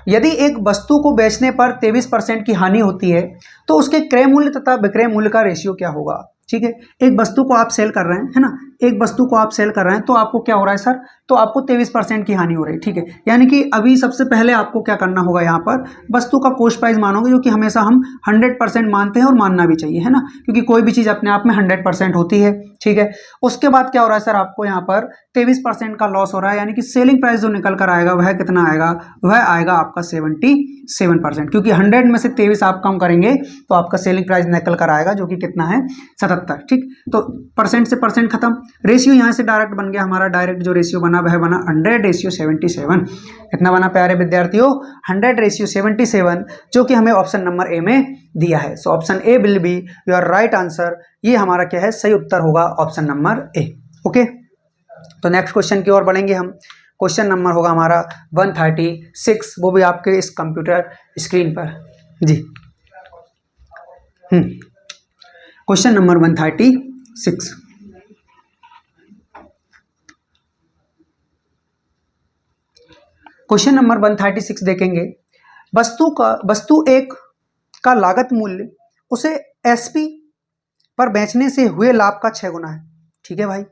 यदि एक वस्तु को बेचने पर 23% की हानि होती है तो उसके क्रय मूल्य तथा विक्रय मूल्य का रेशियो क्या होगा? ठीक है, एक वस्तु को आप सेल कर रहे हैं, है ना, एक वस्तु को आप सेल कर रहे हैं तो आपको क्या हो रहा है सर? तो आपको 23% की हानि हो रही है, ठीक है। यानी कि अभी सबसे पहले आपको क्या करना होगा, यहाँ पर वस्तु का कॉस्ट प्राइस मानोगे, जो कि हमेशा हम 100% मानते हैं और मानना भी चाहिए, है ना, क्योंकि कोई भी चीज़ अपने आप में 100% होती है, ठीक है। उसके बाद क्या हो रहा है सर? आपको यहाँ पर 23% का लॉस हो रहा है, यानी कि सेलिंग प्राइस जो निकल कर आएगा वह कितना आएगा? वह आएगा आपका 77%, क्योंकि 100 में से 23 आप कम करेंगे तो आपका सेलिंग प्राइस निकल कर आएगा, जो कि कितना है? 77, ठीक। तो परसेंट से परसेंट खत्म, रेशियो यहाँ से डायरेक्ट बन गया हमारा। डायरेक्ट जो रेशियो बना वह बना 100:77। कितना बना प्यारे विद्यार्थियों? 100:77, जो कि हमें ऑप्शन नंबर ए में दिया है। So option A will be your right answer. ये हमारा क्या है? सही उत्तर होगा ऑप्शन नंबर ए। ओके, तो नेक्स्ट क्वेश्चन की ओर बढ़ेंगे हम। क्वेश्चन नंबर होगा हमारा 136, वो भी आपके इस कंप्यूटर स्क्रीन पर जी। क्वेश्चन नंबर 136, क्वेश्चन नंबर 136 देखेंगे। वस्तु एक का लागत मूल्य उसे एसपी पर बेचने से हुए लाभ का 6 गुना है, ठीक है भाई।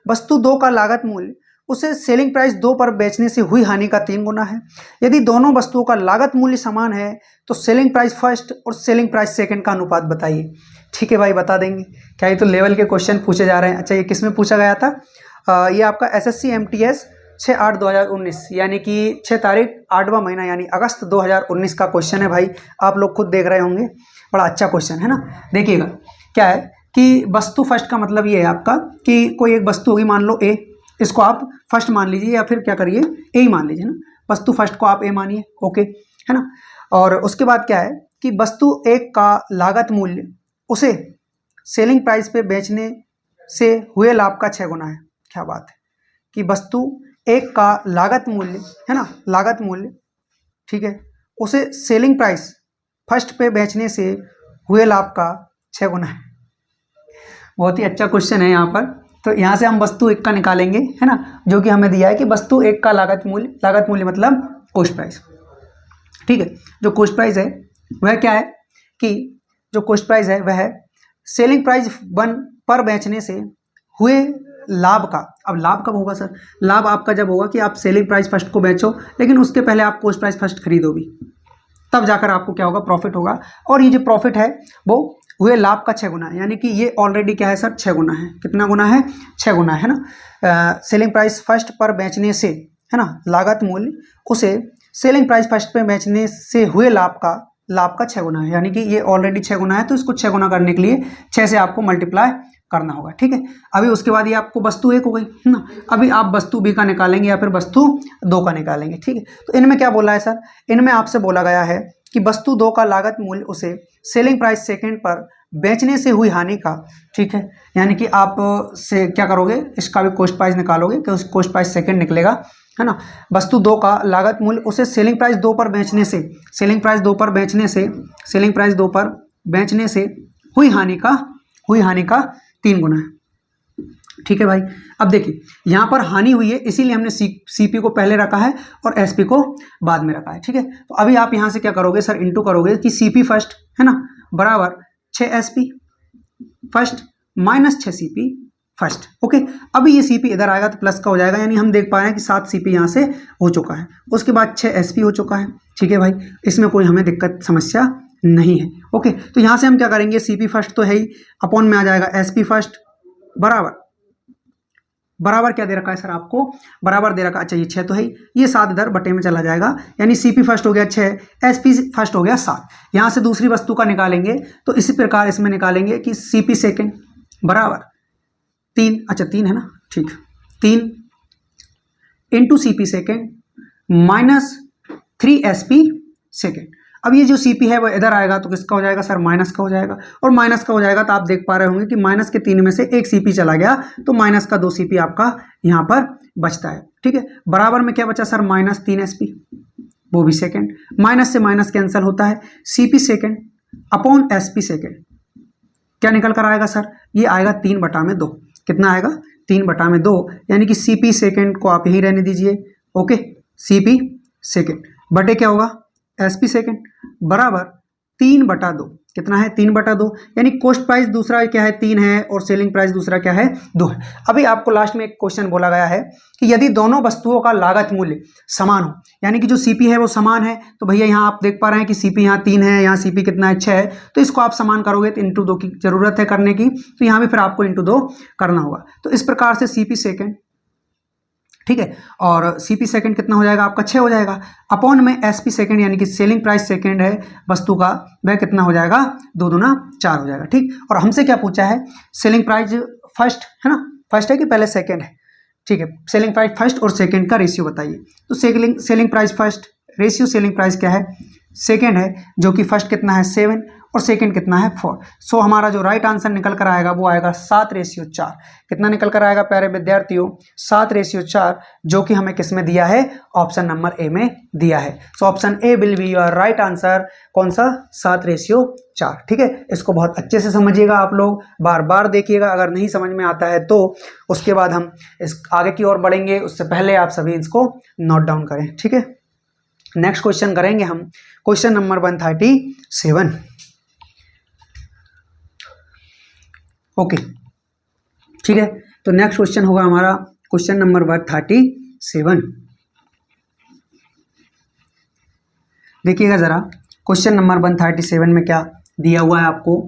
वस्तु 2 का लागत मूल्य उसे सेलिंग प्राइस 2 पर बेचने से हुई हानि का 3 गुना है। यदि दोनों वस्तुओं का लागत मूल्य समान है तो सेलिंग प्राइस फर्स्ट और सेलिंग प्राइस सेकंड का अनुपात बताइए। ठीक है भाई, बता देंगे। क्या ये तो लेवल के क्वेश्चन पूछे जा रहे हैं? अच्छा, ये किस में पूछा गया था? ये आपका SSC MTS 6/8/2019, यानी कि 6 तारीख 8वां महीना यानी अगस्त 2019 का क्वेश्चन है भाई। आप लोग खुद देख रहे होंगे, बड़ा अच्छा क्वेश्चन है ना। देखिएगा क्या है कि वस्तु फर्स्ट का मतलब ये है आपका कि कोई एक वस्तु होगी, मान लो ए, इसको आप फर्स्ट मान लीजिए या फिर क्या करिए, ए ही मान लीजिए ना। वस्तु फर्स्ट को आप ए मानिए, ओके, है ना। और उसके बाद क्या है कि वस्तु एक का लागत मूल्य उसे सेलिंग प्राइस पे बेचने से हुए लाभ का 6 गुना है। क्या बात है कि वस्तु एक का लागत मूल्य, है ना, लागत मूल्य, ठीक है, उसे सेलिंग प्राइस फर्स्ट पे बेचने से हुए लाभ का 6 गुना है। बहुत ही अच्छा क्वेश्चन है यहाँ पर। तो यहाँ से हम वस्तु एक का निकालेंगे, है ना, जो कि हमें दिया है कि वस्तु एक का लागत मूल्य मतलब कॉस्ट प्राइस, ठीक है। जो कॉस्ट प्राइस है वह क्या है कि जो कॉस्ट प्राइस है वह सेलिंग प्राइस 1 पर बेचने से हुए लाभ का। अब लाभ कब होगा सर? लाभ आपका जब होगा कि आप सेलिंग प्राइस फर्स्ट को बेचो, लेकिन उसके पहले आप कॉस्ट प्राइस फर्स्ट खरीदो भी, तब जाकर आपको क्या होगा? प्रॉफिट होगा। और ये जो प्रॉफिट है वो हुए लाभ का 6 गुना है, यानी कि ये ऑलरेडी क्या है सर? 6 गुना है। कितना गुना है? 6 गुना है ना। सेलिंग प्राइस फर्स्ट पर बेचने से, है ना, लागत मूल्य उसे सेलिंग प्राइस फर्स्ट पे बेचने से हुए लाभ का 6 गुना है, यानी कि ये ऑलरेडी 6 गुना है। तो इसको 6 गुना करने के लिए 6 से आपको मल्टीप्लाई करना होगा, ठीक है। अभी उसके बाद ये आपको वस्तु एक हो गई, है ना। अभी आप वस्तु बी का निकालेंगे या फिर वस्तु 2 का निकालेंगे, ठीक है। तो इनमें क्या बोला है सर? इनमें आपसे बोला गया है कि वस्तु 2 का लागत मूल्य उसे सेलिंग प्राइस सेकंड पर बेचने से हुई हानि का, ठीक है, यानी कि आप से क्या करोगे? इसका भी कॉस्ट प्राइस निकालोगे कि कॉस्ट प्राइस सेकंड निकलेगा, है ना। वस्तु 2 का लागत मूल्य उसे सेलिंग प्राइस 2 पर बेचने से हुई हानि का 3 गुना है, ठीक है भाई। अब देखिए यहाँ पर हानि हुई है, इसीलिए हमने सीपी को पहले रखा है और एसपी को बाद में रखा है, ठीक है। तो अभी आप यहाँ से क्या करोगे सर? इंटू करोगे कि सीपी फर्स्ट, है ना, बराबर 6 SP first minus 6 CP first, okay. अभी ये सीपी इधर आएगा तो प्लस का हो जाएगा, यानी हम देख पा रहे हैं कि 7 सीपी यहाँ से हो चुका है। उसके बाद 6 एसपी हो चुका है, ठीक है भाई। इसमें कोई हमें दिक्कत समस्या नहीं है, ओके। तो यहाँ से हम क्या करेंगे? सीपी फर्स्ट तो है ही, अपॉन में आ जाएगा एसपी फर्स्ट बराबर क्या दे रखा है सर आपको? बराबर दे रखा, अच्छा ये 6 तो है ही, ये 7 इधर बटे में चला जाएगा, यानी सीपी फर्स्ट हो गया 6, एसपी फर्स्ट हो गया 7। यहाँ से दूसरी वस्तु का निकालेंगे तो इसी प्रकार इसमें निकालेंगे कि सीपी सेकेंड बराबर 3, अच्छा 3 है ना, ठीक, 3 into CP second minus 3 SP second. अब ये जो CP है वो इधर आएगा तो किसका हो जाएगा सर, माइनस का हो जाएगा, और माइनस का हो जाएगा तो आप देख पा रहे होंगे कि माइनस के 3 में से एक CP चला गया, तो माइनस का 2 CP आपका यहाँ पर बचता है। ठीक है, बराबर में क्या बचा सर, माइनस 3 SP, वो भी सेकेंड, माइनस से माइनस कैंसिल होता है, CP second upon SP second, क्या निकल कर आएगा सर, ये आएगा 3/2। कितना आएगा, 3/2, यानी कि CP सेकेंड को आप यही रहने दीजिए। ओके, CP सेकेंड बटे क्या होगा, SP सेकेंड बराबर 3/2। कितना है, 3/2, यानी कॉस्ट प्राइस दूसरा क्या है, 3 है, और सेलिंग प्राइस दूसरा क्या है, 2 है। अभी आपको लास्ट में एक क्वेश्चन बोला गया है कि यदि दोनों वस्तुओं का लागत मूल्य समान हो, यानी कि जो CP है वो समान है, तो भैया यहाँ आप देख पा रहे हैं कि CP यहाँ 3 है, यहाँ CP कितना है, 6 है, तो इसको आप समान करोगे तो इंटू 2 की जरूरत है करने की, तो यहाँ भी फिर आपको इंटू 2 करना होगा। तो इस प्रकार से CP सेकेंड, ठीक है, और CP सेकेंड कितना हो जाएगा आपका, 6 हो जाएगा, अपॉन में SP सेकेंड यानी कि सेलिंग प्राइस सेकेंड है वस्तु का, वह कितना हो जाएगा, 2 दूना 4 हो जाएगा। ठीक, और हमसे क्या पूछा है, सेलिंग प्राइस फर्स्ट है ना, फर्स्ट है कि पहले सेकेंड है, ठीक है, सेलिंग प्राइस फर्स्ट और सेकेंड का रेशियो बताइए। तो selling price first, ratio selling price क्या है, सेकेंड है, जो कि फर्स्ट कितना है 7 और सेकेंड कितना है 4। सो हमारा जो राइट आंसर निकल कर आएगा वो आएगा 7:4। कितना निकल कर आएगा प्यारे विद्यार्थियों, 7:4, जो कि हमें किस में दिया है, ऑप्शन नंबर ए में दिया है। So option A will be your right answer. कौन सा, 7:4। ठीक है, इसको बहुत अच्छे से समझिएगा आप लोग, बार बार देखिएगा, अगर नहीं समझ में आता है तो उसके बाद हम इस आगे की ओर बढ़ेंगे, उससे पहले आप सभी इसको नोट डाउन करें। ठीक है, नेक्स्ट क्वेश्चन करेंगे हम, क्वेश्चन नंबर 137। ओके, ठीक है, तो नेक्स्ट क्वेश्चन होगा हमारा क्वेश्चन नंबर 137। देखिएगा जरा, क्वेश्चन नंबर 137 में क्या दिया हुआ है आपको।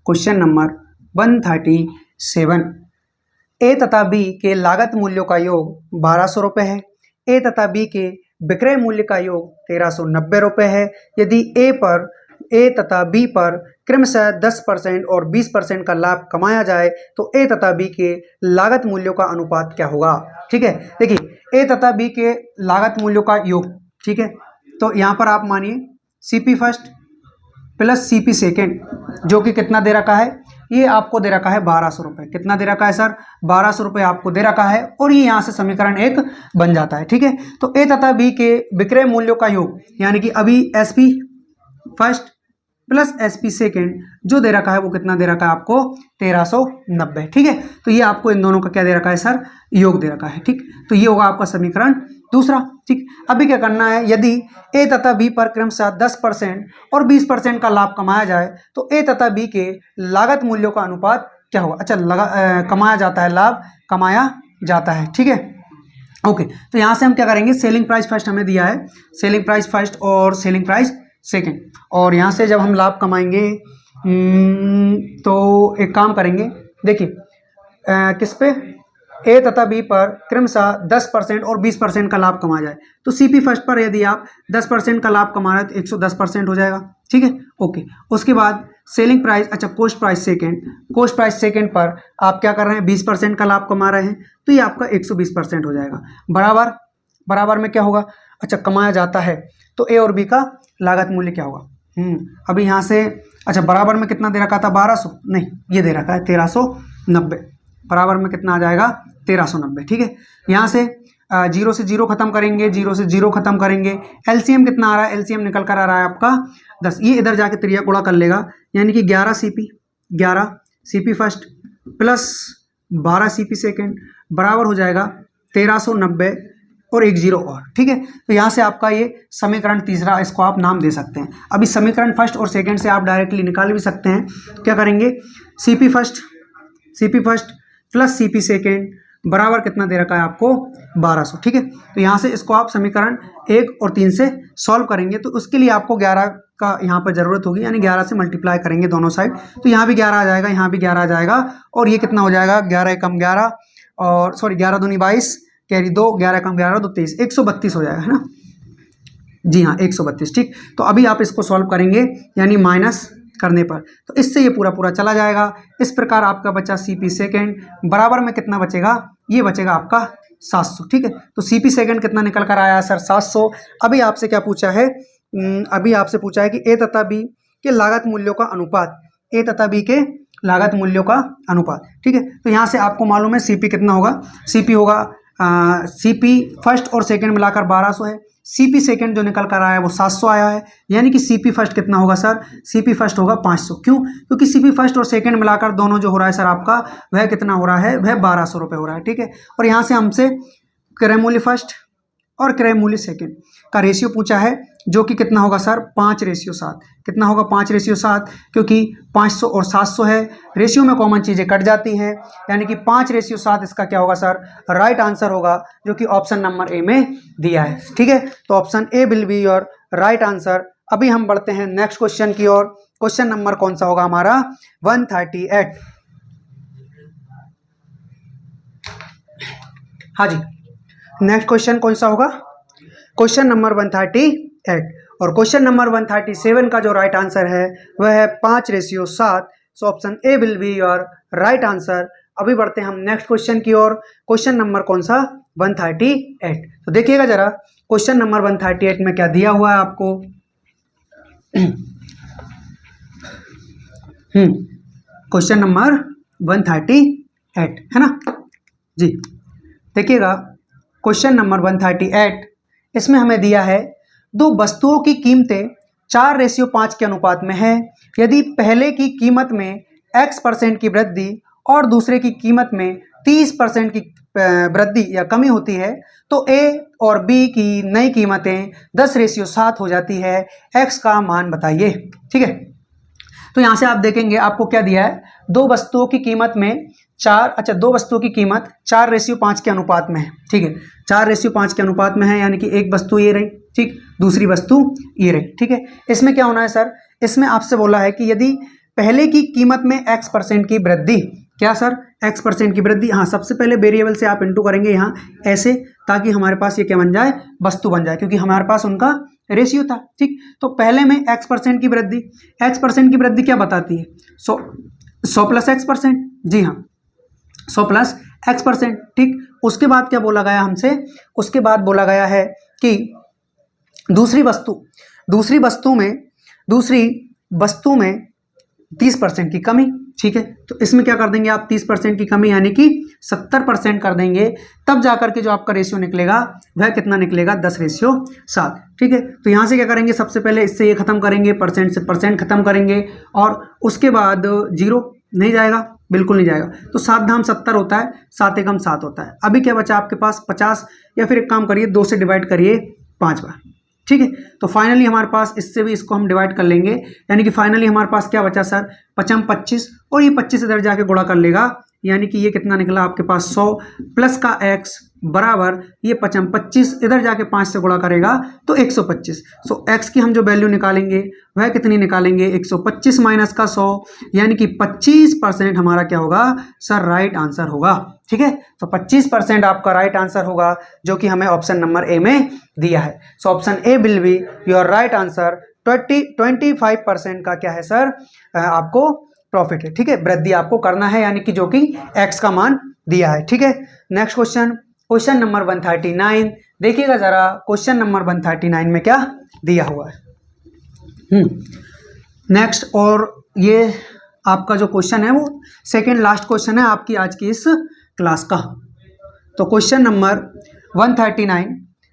क्वेश्चन नंबर 137, ए तथा बी के लागत मूल्यों का योग 1200 रुपये है, ए तथा बी के विक्रय मूल्य का योग 1390 रुपये है। यदि ए तथा बी पर क्रमशः 10% और 20% का लाभ कमाया जाए तो ए तथा बी के लागत मूल्यों का अनुपात क्या होगा। ठीक है, देखिए ए तथा बी के लागत मूल्यों का योग, ठीक है, तो यहाँ पर आप मानिए CP first plus CP second, जो कि कितना दे रखा है, ये आपको दे रखा है 1200 रुपये। कितना दे रखा है सर, 1200 रुपये आपको दे रखा है, और ये यहाँ से समीकरण 1 बन जाता है। ठीक है, तो ए तथा बी के विक्रय मूल्यों का योग, यानी कि अभी SP first plus SP second जो दे रखा है वो कितना दे रखा है आपको, 1390। ठीक है, तो ये आपको इन दोनों का क्या दे रखा है सर, योग दे रखा है। ठीक, तो ये होगा आपका समीकरण दूसरा। ठीक, अभी क्या करना है, यदि ए तथा बी पर क्रमशः 10% और 20% का लाभ कमाया जाए तो ए तथा बी के लागत मूल्यों का अनुपात क्या होगा। अच्छा, कमाया जाता है, लाभ कमाया जाता है। ठीक है, ओके, तो यहाँ से हम क्या करेंगे, सेलिंग प्राइस फर्स्ट हमें दिया है, सेलिंग प्राइस फर्स्ट और सेलिंग प्राइस सेकेंड, और यहाँ से जब हम लाभ कमाएंगे तो एक काम करेंगे, देखिए किस पे, ए तथा बी पर क्रमशः 10% और 20% का लाभ कमाया जाए तो CP फर्स्ट पर यदि आप 10% का लाभ कमा रहे हैं तो 110% हो जाएगा। ठीक है, ओके, उसके बाद सेलिंग प्राइस, अच्छा कॉस्ट प्राइस सेकेंड पर आप क्या कर रहे हैं, 20% का लाभ कमा रहे हैं तो ये आपका 120% हो जाएगा। बराबर में क्या होगा, अच्छा कमाया जाता है तो ए और बी का लागत मूल्य क्या होगा। अभी यहाँ से, अच्छा बराबर में कितना दे रखा था, 1200 नहीं, ये दे रखा है 1390, बराबर में कितना आ जाएगा, 1390। ठीक है, यहाँ से 0 से 0 खत्म करेंगे, 0 से 0 खत्म करेंगे, LCM कितना आ रहा है, LCM निकल कर आ रहा है आपका 10, ये इधर जाके त्रिया गुणा कर लेगा, यानी कि 11 CP first plus 12 CP second बराबर हो जाएगा 1390 और 1 0 और। ठीक है, तो यहाँ से आपका ये समीकरण तीसरा, इसको आप नाम दे सकते हैं। अभी समीकरण फर्स्ट और सेकेंड से आप डायरेक्टली निकाल भी सकते हैं। क्या करेंगे, CP first plus CP second बराबर कितना दे रखा है आपको, 1200। ठीक है, तो यहाँ से इसको आप समीकरण 1 और 3 से सॉल्व करेंगे तो उसके लिए आपको 11 का यहाँ पर ज़रूरत होगी, यानी 11 से मल्टीप्लाई करेंगे दोनों साइड, तो यहाँ भी 11 आ जाएगा, यहाँ भी 11 आ जाएगा, और ये कितना हो जाएगा, 11 एकम 11 और सॉरी 11 दूनी 22 कैरी 2, 11 एकम 11 2 23, 132 हो जाएगा, है ना। जी हाँ, 132। ठीक, तो अभी आप इसको सॉल्व करेंगे, यानी माइनस करने पर, तो इससे ये पूरा चला जाएगा। इस प्रकार आपका बचा CP सेकेंड बराबर में कितना बचेगा, ये बचेगा आपका 700। ठीक है, तो CP सेकेंड कितना निकल कर आया सर, 700। अभी आपसे क्या पूछा है अभी आपसे पूछा है कि ए तथा बी के लागत मूल्यों का अनुपात, ए तथा बी के लागत मूल्यों का अनुपात, ठीक है। तो यहाँ से आपको मालूम है सीपी कितना होगा, सीपी होगा सीपी फर्स्ट और सेकंड मिलाकर 1200 है, सीपी सेकंड जो निकल कर आया है वो 700 आया है, यानी कि सीपी फर्स्ट कितना होगा सर, सीपी फर्स्ट होगा 500। क्यों? क्योंकि सीपी फर्स्ट और सेकंड मिलाकर दोनों जो हो रहा है सर आपका वह कितना हो रहा है, वह 1200 रुपये हो रहा है, ठीक है। और यहाँ से हमसे क्रय मूल्य फर्स्ट और क्रय मूल्य सेकंड का रेशियो पूछा है, जो कि कितना होगा सर 5:7। कितना होगा 5:7, क्योंकि 500 और 700 है, रेशियो में कॉमन चीज़ें कट जाती हैं, यानी कि 5:7 इसका क्या होगा सर, राइट आंसर होगा, जो कि ऑप्शन नंबर ए में दिया है, ठीक है। तो option A will be your right answer. अभी हम बढ़ते हैं नेक्स्ट क्वेश्चन की ओर। क्वेश्चन नंबर कौन सा होगा हमारा 138। हाँ जी, नेक्स्ट क्वेश्चन कौन सा होगा, क्वेश्चन नंबर 138। और क्वेश्चन नंबर 137 का जो राइट आंसर है वह है 5:7। So option A will be your right answer. अभी बढ़ते हैं हम नेक्स्ट क्वेश्चन की ओर। क्वेश्चन नंबर कौन सा 138। तो देखिएगा जरा क्वेश्चन नंबर 138 में क्या दिया हुआ है आपको। क्वेश्चन नंबर 138 है ना जी। देखिएगा क्वेश्चन नंबर 138, इसमें हमें दिया है दो वस्तुओं की कीमतें 4:5 के अनुपात में है। यदि पहले की कीमत में x% की वृद्धि और दूसरे की कीमत में 30% की वृद्धि या कमी होती है, तो a और b की नई कीमतें 10:7 हो जाती है। x का मान बताइए, ठीक है। तो यहाँ से आप देखेंगे आपको क्या दिया है, दो वस्तुओं की कीमत में दो वस्तुओं की कीमत 4:5 के अनुपात में है, ठीक है। 4:5 के अनुपात में है, यानी कि एक वस्तु ये रही, ठीक, दूसरी वस्तु ये रही, ठीक है। इसमें क्या होना है सर, इसमें आपसे बोला है कि यदि पहले की कीमत में x% की वृद्धि, क्या सर x% की वृद्धि, हाँ सबसे पहले वेरिएबल से आप इंटू करेंगे यहाँ ऐसे, ताकि हमारे पास ये क्या बन जाए, वस्तु बन जाए, क्योंकि हमारे पास उनका रेशियो था, ठीक। तो पहले में x% की वृद्धि, x% की वृद्धि क्या बताती है, 100 प्लस x%, जी हाँ 100 प्लस x%, ठीक। उसके बाद क्या बोला गया हमसे, उसके बाद बोला गया है कि दूसरी वस्तु में 30% की कमी, ठीक है। तो इसमें क्या कर देंगे आप, 30% की कमी यानी कि 70% कर देंगे, तब जाकर के जो आपका रेशियो निकलेगा वह कितना निकलेगा, 10:7, ठीक है। तो यहाँ से क्या करेंगे, सबसे पहले इससे ये खत्म करेंगे, परसेंट से परसेंट खत्म करेंगे, और उसके बाद 0 नहीं जाएगा, बिल्कुल नहीं जाएगा। तो 7 धाम 70 होता है, 7 एकम 7 होता है। अभी क्या बचा आपके पास 50, या फिर एक काम करिए 2 से डिवाइड करिए 5 बार, ठीक है। तो फाइनली हमारे पास इससे भी इसको हम डिवाइड कर लेंगे, यानी कि फाइनली हमारे पास क्या बचा सर, 25, और ये 25 इधर जाके गुणा कर लेगा, यानी कि ये कितना निकला आपके पास 100 प्लस का x बराबर ये 25 इधर जाके 5 से गुणा करेगा तो 125। सो x की हम जो वैल्यू निकालेंगे वह कितनी निकालेंगे, 125 माइनस का 100, यानी कि 25% हमारा क्या होगा सर, राइट आंसर होगा, ठीक है। तो 25% आपका राइट आंसर होगा, जो कि हमें ऑप्शन नंबर ए में दिया है। So option A will be your right answer. 25% का क्या है सर, आपको प्रॉफिट है, ठीक है, वृद्धि आपको करना है, यानी कि जो कि x का मान दिया है, ठीक है। नेक्स्ट क्वेश्चन, क्वेश्चन नंबर 139, देखिएगा जरा क्वेश्चन नंबर 139 में क्या दिया हुआ है। नेक्स्ट, और ये आपका जो क्वेश्चन है वो सेकंड लास्ट क्वेश्चन है आपकी आज की इस क्लास का। तो क्वेश्चन नंबर 139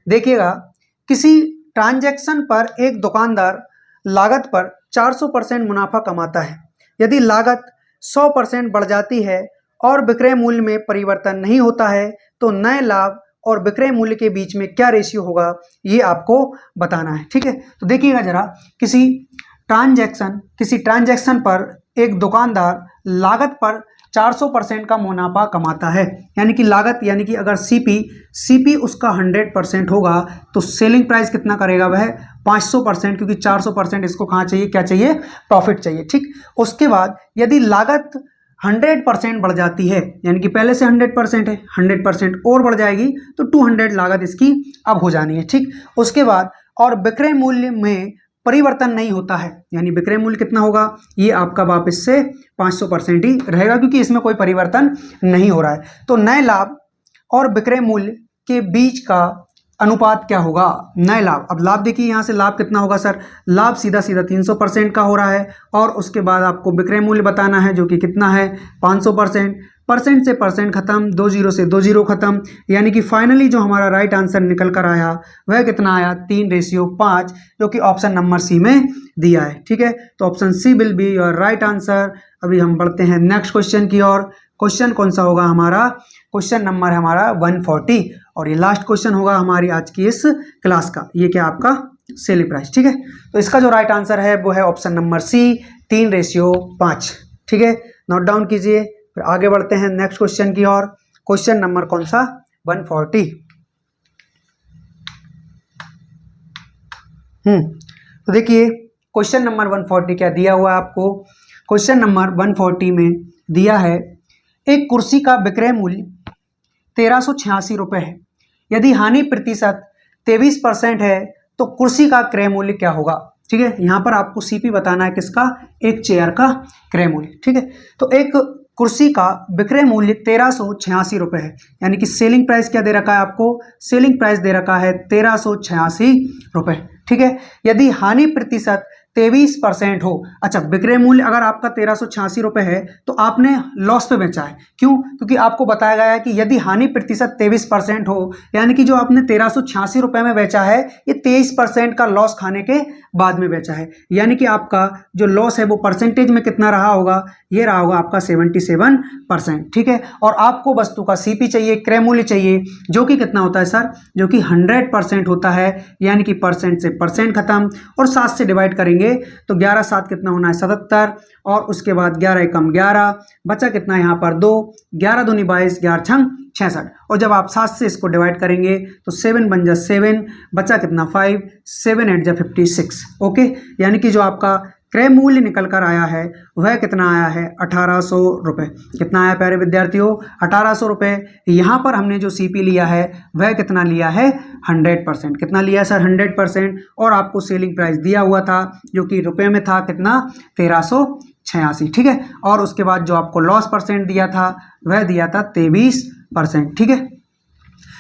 देखिएगा, किसी ट्रांजैक्शन पर एक दुकानदार लागत पर 400% मुनाफा कमाता है। यदि लागत 100% बढ़ जाती है और विक्रय मूल्य में परिवर्तन नहीं होता है, तो नए लाभ और विक्रय मूल्य के बीच में क्या रेशियो होगा, ये आपको बताना है, ठीक है। तो देखिएगा जरा, किसी ट्रांजैक्शन पर एक दुकानदार लागत पर 400% का मुनाफा कमाता है, यानी कि लागत, यानी कि अगर सीपी उसका 100% होगा तो सेलिंग प्राइस कितना करेगा, वह 500%, क्योंकि 400% इसको कहाँ चाहिए, क्या चाहिए, प्रॉफिट चाहिए, ठीक। उसके बाद यदि लागत 100% बढ़ जाती है, यानी कि पहले से 100% है, 100% और बढ़ जाएगी तो 200 लागत इसकी अब हो जानी है, ठीक। उसके बाद और विक्रय मूल्य में परिवर्तन नहीं होता है, यानी विक्रय मूल्य कितना होगा, ये आपका वापस से 500% ही रहेगा, क्योंकि इसमें कोई परिवर्तन नहीं हो रहा है। तो नए लाभ और विक्रय मूल्य के बीच का अनुपात क्या होगा, नए लाभ। अब लाभ देखिए यहाँ से लाभ कितना होगा सर, लाभ सीधा सीधा 300% का हो रहा है और उसके बाद आपको विक्रय मूल्य बताना है जो कि कितना है 500%। परसेंट से परसेंट खत्म, 2 जीरो से 2 जीरो खत्म, यानी कि फाइनली जो हमारा राइट आंसर निकल कर आया वह कितना आया 3:5, जो कि ऑप्शन नंबर सी में दिया है। ठीक है, तो option C will be your right answer. अभी हम बढ़ते हैं नेक्स्ट क्वेश्चन की ओर। क्वेश्चन कौन सा होगा हमारा, क्वेश्चन नंबर है हमारा 140 और ये लास्ट क्वेश्चन होगा हमारी आज की इस क्लास का। ये क्या आपका सेलिंग प्राइस। ठीक है, तो इसका जो राइट आंसर है वो है ऑप्शन नंबर सी 3:5। ठीक है, नोट डाउन कीजिए। फिर आगे बढ़ते हैं नेक्स्ट क्वेश्चन की ओर। क्वेश्चन नंबर कौन सा 140। तो देखिए क्वेश्चन नंबर 140 क्या दिया हुआ है आपको। क्वेश्चन नंबर 140 में दिया है एक कुर्सी का विक्रय मूल्य 1386 रुपये है। यदि हानि प्रतिशत 23% है तो कुर्सी का क्रय मूल्य क्या होगा। ठीक है, यहाँ पर आपको सीपी बताना है किसका, एक चेयर का क्रय मूल्य। ठीक है, तो एक कुर्सी का विक्रय मूल्य 1386 रुपये है, यानी कि सेलिंग प्राइस क्या दे रखा है आपको, सेलिंग प्राइस दे रखा है 1386 रुपये। ठीक है, यदि हानि प्रतिशत 23% हो। अच्छा, विक्रय मूल्य अगर आपका 1386 रुपये है तो आपने लॉस पे बेचा है, क्यों, क्योंकि आपको बताया गया है कि यदि हानि प्रतिशत 23% हो, यानी कि जो आपने 1386 रुपये में बेचा है ये 23% का लॉस खाने के बाद में बेचा है, यानी कि आपका जो लॉस है वो परसेंटेज में कितना रहा होगा, ये रहा होगा आपका 77%। ठीक है, और आपको वस्तु का सीपी चाहिए, क्रय मूल्य चाहिए, जो कि कितना होता है सर, जो कि 100% होता है, यानी कि परसेंट से परसेंट खत्म और 7 से डिवाइड करेंगे तो 11 7 कितना होना है 77 और उसके बाद 11 एकम 11 बचा कितना यहाँ पर 2, 11 दूनी 22, 11 छंग 66 और जब आप 7 से इसको डिवाइड करेंगे तो 7 बन जा 7, बचा कितना 5, 7 8 जा 56। ओके, यानी कि जो आपका क्रय मूल्य निकल कर आया है वह कितना आया है 1800 रुपये। कितना आया प्यारे विद्यार्थियों, 1800 रुपये। यहाँ पर हमने जो सीपी लिया है वह कितना लिया है 100%। कितना लिया है सर 100%, और आपको सेलिंग प्राइस दिया हुआ था जो कि रुपये में था कितना 1386। ठीक है, और उसके बाद जो आपको लॉस परसेंट दिया था वह दिया था 23%। ठीक है,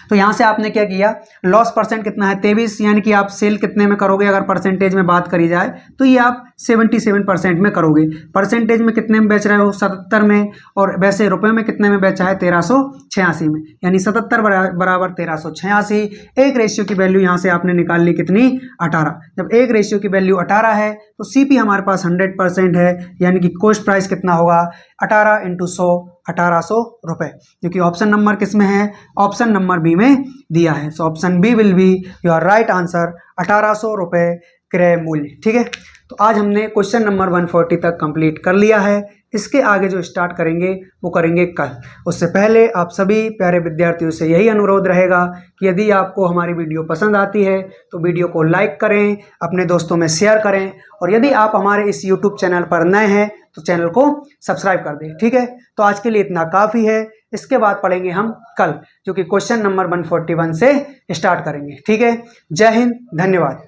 तो यहाँ से आपने क्या किया, लॉस परसेंट कितना है 23, यानी कि आप सेल कितने में करोगे, अगर परसेंटेज में बात करी जाए तो ये आप 77% में करोगे। परसेंटेज में कितने में बेच रहे हो 77 में, और वैसे रुपए में कितने में बेचा है 1386 में, यानी 77 बराबर 1386। एक रेशियो की वैल्यू यहाँ से आपने निकाल ली कितनी 18। जब एक रेशियो की वैल्यू 18 है तो सीपी हमारे पास 100% है, यानी कि कॉस्ट प्राइस कितना होगा 18 × 100 1800 रुपये, क्योंकि ऑप्शन नंबर किस में है, ऑप्शन नंबर बी में दिया है। So option B will be your right answer 1800 रुपये क्रय मूल्य। ठीक है, तो आज हमने क्वेश्चन नंबर 140 तक कंप्लीट कर लिया है। इसके आगे जो स्टार्ट करेंगे वो करेंगे कल। उससे पहले आप सभी प्यारे विद्यार्थियों से यही अनुरोध रहेगा कि यदि आपको हमारी वीडियो पसंद आती है तो वीडियो को लाइक करें, अपने दोस्तों में शेयर करें, और यदि आप हमारे इस यूट्यूब चैनल पर नए हैं तो चैनल को सब्सक्राइब कर दें। ठीक है, तो आज के लिए इतना काफ़ी है। इसके बाद पढ़ेंगे हम कल, जो कि क्वेश्चन नंबर 141 से स्टार्ट करेंगे। ठीक है, जय हिंद, धन्यवाद।